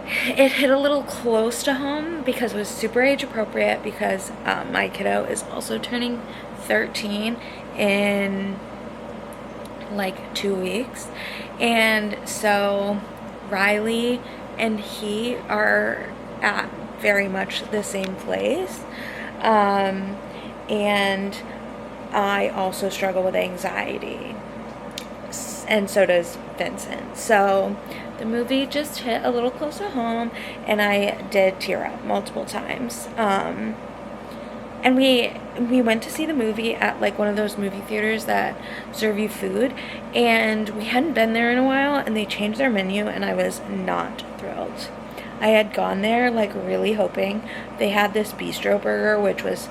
A: It hit a little close to home because it was super age appropriate, because my kiddo is also turning 13 in like 2 weeks, and so Riley and he are at very much the same place, and I also struggle with anxiety, and so does Vincent. So the movie just hit a little close to home, and I did tear up multiple times. And we went to see the movie at like one of those movie theaters that serve you food, and we hadn't been there in a while, and they changed their menu, and I was not thrilled. I had gone there like really hoping. They had this bistro burger, which was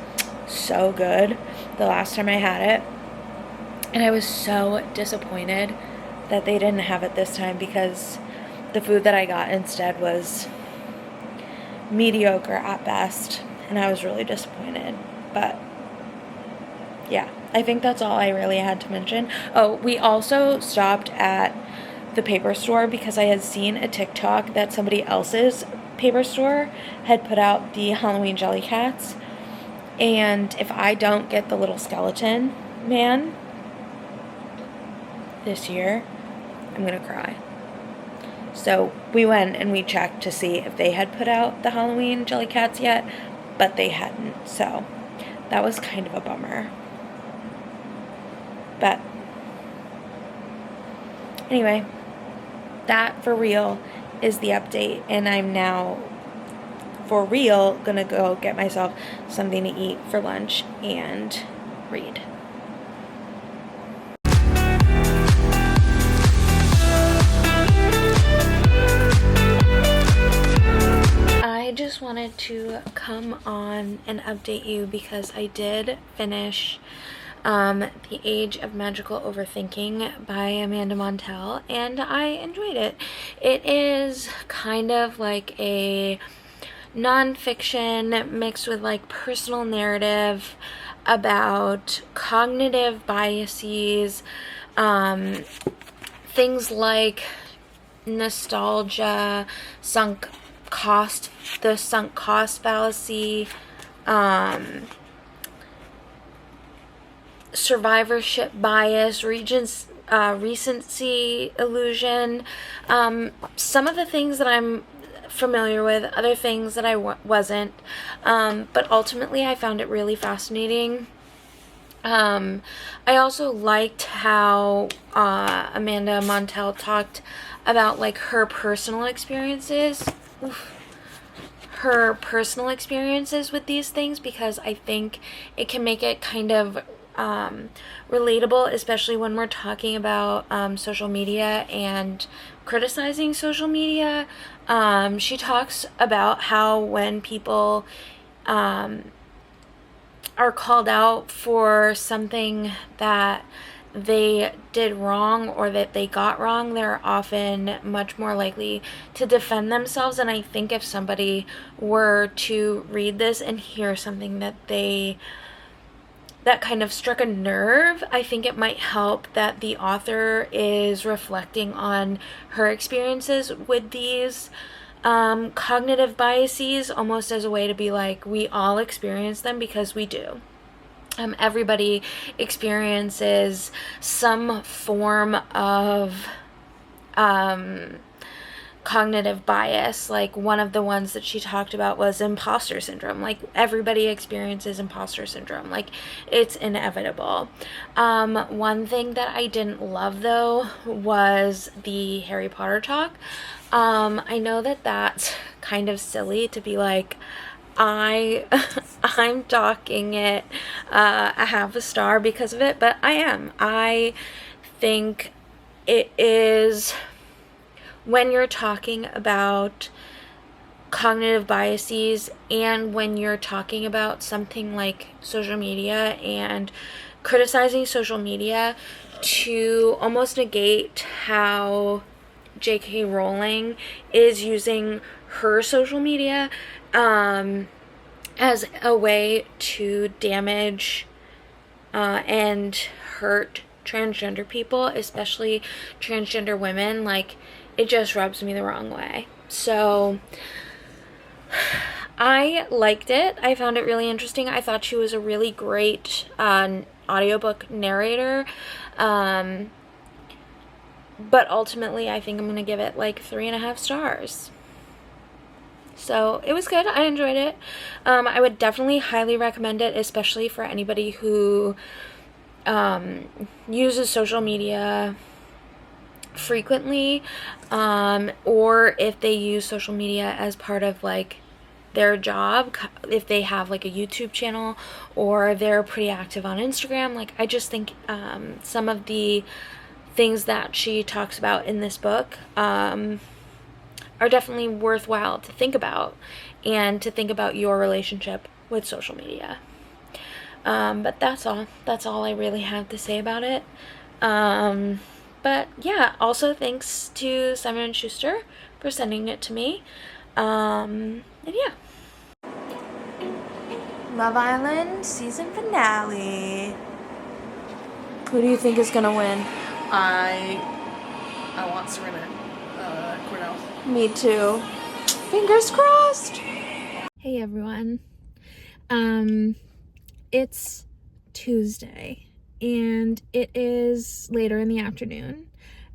A: so good the last time I had it, and I was so disappointed that they didn't have it this time, because the food that I got instead was mediocre at best, and I was really disappointed. But yeah, I think that's all I really had to mention. Oh, we also stopped at the paper store because I had seen a TikTok that somebody else's paper store had put out the Halloween Jellycats, and if I don't get the little skeleton man this year, I'm gonna cry. So we went and we checked to see if they had put out the Halloween Jellycats yet, but they hadn't. So that was kind of a bummer. But anyway, that for real is the update, and I'm now for real gonna go get myself something to eat for lunch and read. I just wanted to come on and update you because I did finish The Age of Magical Overthinking by Amanda Montell, and I enjoyed it. It is kind of like a nonfiction mixed with like personal narrative about cognitive biases, things like nostalgia, the sunk cost fallacy, survivorship bias, recency illusion, some of the things that I'm familiar with, other things that I wasn't, but ultimately I found it really fascinating. I also liked how Amanda Montell talked about like her personal experiences. Her personal experiences with these things, because I think it can make it kind of relatable, especially when we're talking about social media and criticizing social media. She talks about how when people are called out for something that they did wrong or that they got wrong, they're often much more likely to defend themselves. And I think if somebody were to read this and hear something that kind of struck a nerve, I think it might help that the author is reflecting on her experiences with these cognitive biases, almost as a way to be like, we all experience them, because we do. Everybody experiences some form of cognitive bias. Like, one of the ones that she talked about was imposter syndrome. Like, everybody experiences imposter syndrome. Like, it's inevitable. One thing that I didn't love, though, was the Harry Potter talk. I know that that's kind of silly to be like, I'm docking it a half a star because of it, but I am. I think it is, when you're talking about cognitive biases and when you're talking about something like social media and criticizing social media, to almost negate how J.K. Rowling is using her social media as a way to damage and hurt transgender people, especially transgender women. Like, it just rubs me the wrong way. So I liked it. I found it really interesting. I thought she was a really great audiobook narrator. But ultimately, I think I'm going to give it like 3.5 stars. So it was good. I enjoyed it. I would definitely highly recommend it, especially for anybody who uses social media frequently, or if they use social media as part of like their job, if they have like a YouTube channel or they're pretty active on Instagram. Like, I just think some of the things that she talks about in this book are definitely worthwhile to think about, and to think about your relationship with social media. But that's all I really have to say about it. But yeah, also thanks to Simon & Schuster for sending it to me. And yeah. Love Island season finale. Who do you think is gonna win?
D: I want Serena Cornell.
A: Me too. Fingers crossed. Hey everyone. It's Tuesday and it is later in the afternoon,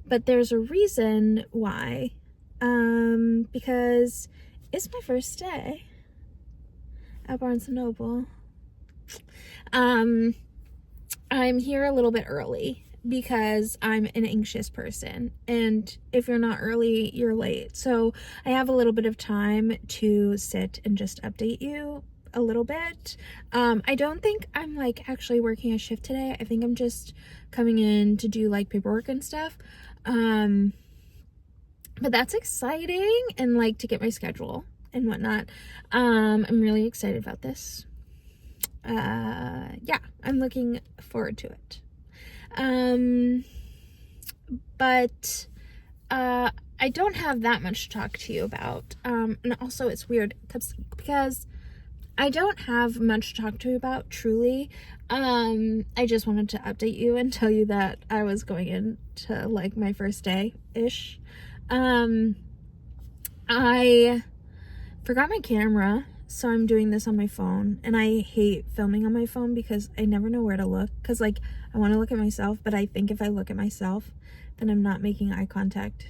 A: but there's a reason why. Because it's my first day at Barnes & Noble. I'm here a little bit early because I'm an anxious person, and if you're not early, you're late. So I have a little bit of time to sit and just update you a little bit. I don't think I'm like actually working a shift today. I think I'm just coming in to do like paperwork and stuff. But that's exciting, and like to get my schedule and whatnot. I'm really excited about this. Yeah, I'm looking forward to it. But I don't have that much to talk to you about. And also it's weird because I don't have much to talk to you about, truly. I just wanted to update you and tell you that I was going into like my first day-ish. I forgot my camera, so I'm doing this on my phone, and I hate filming on my phone because I never know where to look, because like I want to look at myself, but I think if I look at myself then I'm not making eye contact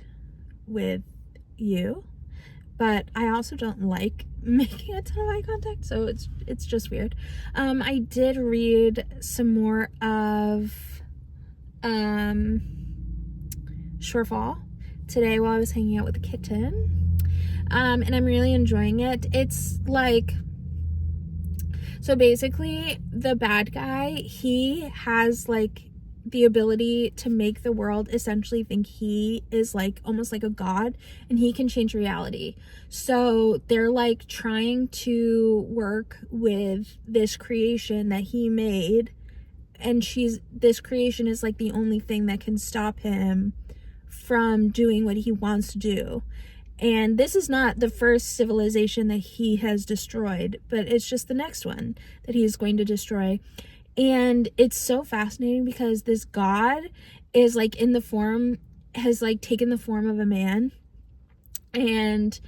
A: with you. but I also don't like making a ton of eye contact, so it's just weird. I did read some more of Shorefall today while I was hanging out with the kitten, and I'm really enjoying it. It's like, so basically the bad guy, he has like the ability to make the world essentially think he is like almost like a god, and he can change reality. So they're like trying to work with this creation that he made, and this creation is like the only thing that can stop him from doing what he wants to do. And this is not the first civilization that he has destroyed, but it's just the next one that he's going to destroy. And it's so fascinating because this god is like has like taken the form of a man, and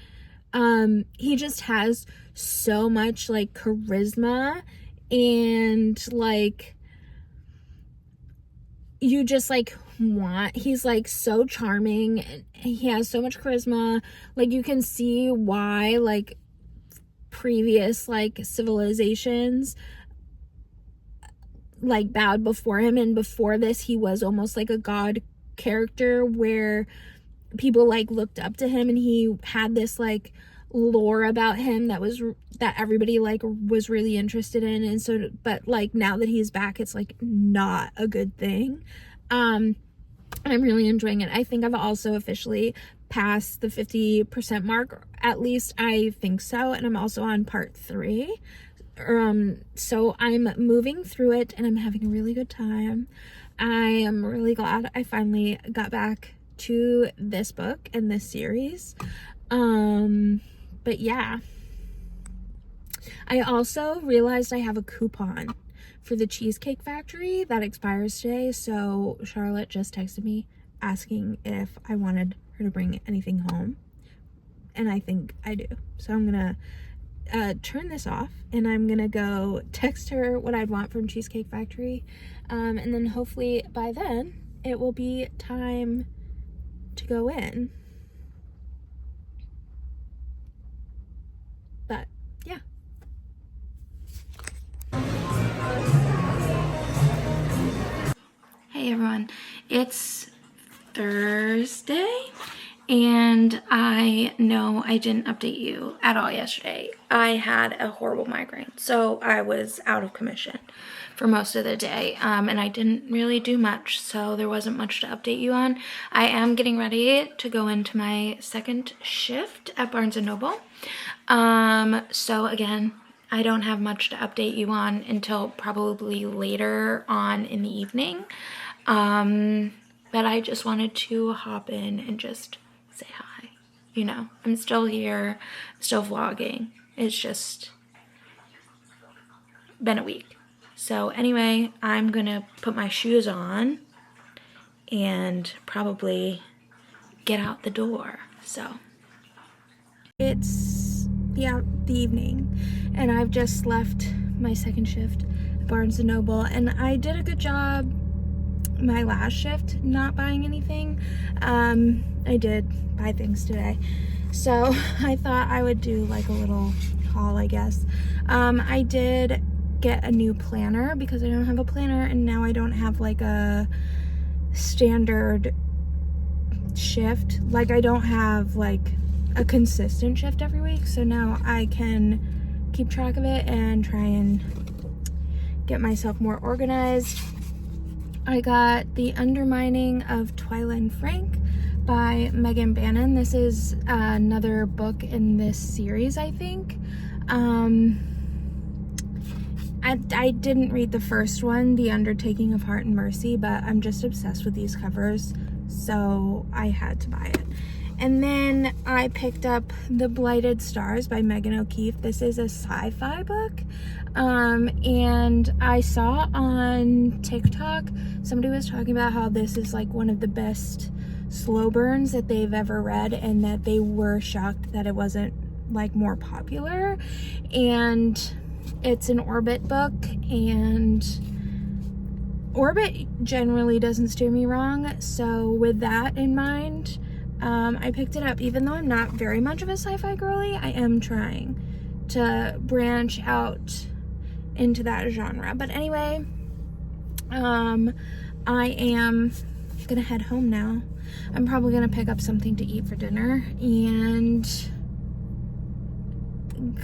A: he just has so much like charisma, and like you just like he's like so charming, and he has so much charisma. Like you can see why like previous like civilizations like bowed before him, and before this he was almost like a god character where people like looked up to him, and he had this like lore about him that everybody like was really interested in. And so, but like now that he's back, it's like not a good thing. I'm really enjoying it. I think I've also officially passed the 50% mark, at least I think so, and I'm also on part 3. So I'm moving through it, and I'm having a really good time. I am really glad I finally got back to this book and this series. But yeah, I also realized I have a coupon for the Cheesecake Factory that expires today. So Charlotte just texted me asking if I wanted her to bring anything home, and I think I do. So I'm gonna turn this off, and I'm gonna go text her what I'd want from Cheesecake Factory, and then hopefully by then it will be time to go in. But yeah. Hey everyone, it's Thursday, and I know I didn't update you at all yesterday. I had a horrible migraine, so I was out of commission for most of the day, and I didn't really do much, so there wasn't much to update you on. I am getting ready to go into my second shift at Barnes & Noble, so again, I don't have much to update you on until probably later on in the evening, but I just wanted to hop in and just say hi. You know, I'm still here, still vlogging. It's just been a week. So anyway, I'm gonna put my shoes on and probably get out the door. So it's the evening, and I've just left my second shift at Barnes & Noble, and I did a good job my last shift not buying anything. I did buy things today, so I thought I would do like a little haul, I guess. I did get a new planner because I don't have a planner, and now I don't have like a standard shift. Like I don't have like a consistent shift every week, so now I can keep track of it and try and get myself more organized. I got The Undermining of Twyla and Frank by Megan Bannon. This is another book in this series, I think. I didn't read the first one, The Undertaking of Heart and Mercy, but I'm just obsessed with these covers, so I had to buy it. And then I picked up The Blighted Stars by Megan O'Keefe. This is a sci-fi book. And I saw on TikTok, somebody was talking about how this is like one of the best slow burns that they've ever read, and that they were shocked that it wasn't like more popular. And it's an Orbit book, and Orbit generally doesn't steer me wrong. So with that in mind, I picked it up even though I'm not very much of a sci-fi girly. I am trying to branch out into that genre. But anyway, I am gonna head home now. I'm probably gonna pick up something to eat for dinner and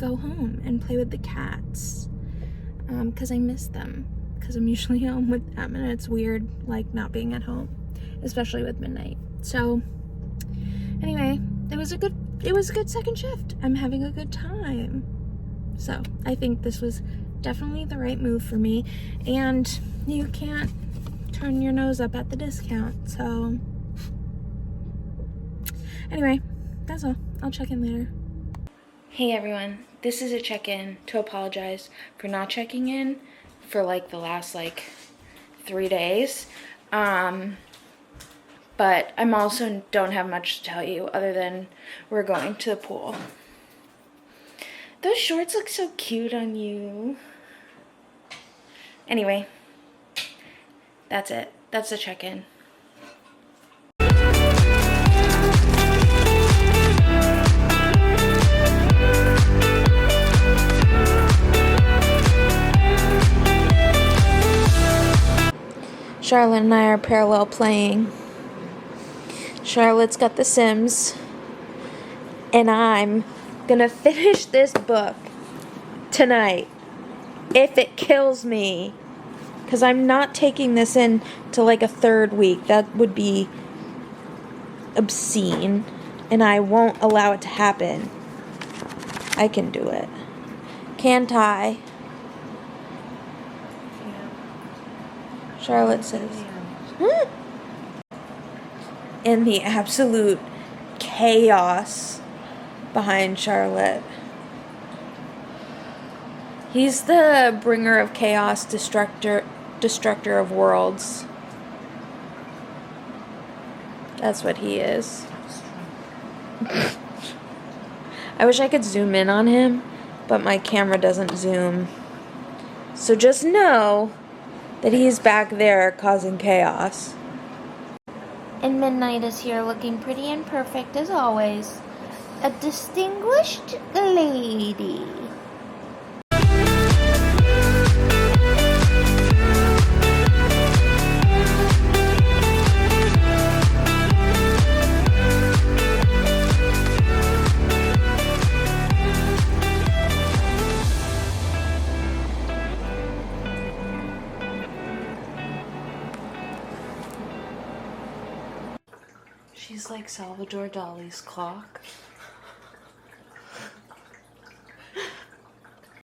A: go home and play with the cats, because I miss them, because I'm usually home with them, and it's weird like not being at home, especially with midnight. So anyway, it was a good second shift. I'm having a good time. So I think this was definitely the right move for me, and you can't turn your nose up at the discount. So anyway, that's all. I'll check in later. Hey everyone, this is a check-in to apologize for not checking in for like the last 3 days. But I'm also don't have much to tell you other than we're going to the pool. Those shorts look so cute on you. Anyway, that's it. That's the check-in. Charlotte and I are parallel playing. Charlotte's got The Sims, and I'm gonna finish this book tonight if it kills me, because I'm not taking this in to a third week. That would be obscene, and I won't allow it to happen. I can do it. Can't I? Charlotte says, in the absolute chaos behind Charlotte. He's the bringer of chaos, destructor of worlds. That's what he is. I wish I could zoom in on him, but my camera doesn't zoom. So just know that he's back there causing chaos. And Midnight is here looking pretty and perfect as always. A distinguished lady. She's like Salvador Dali's clock.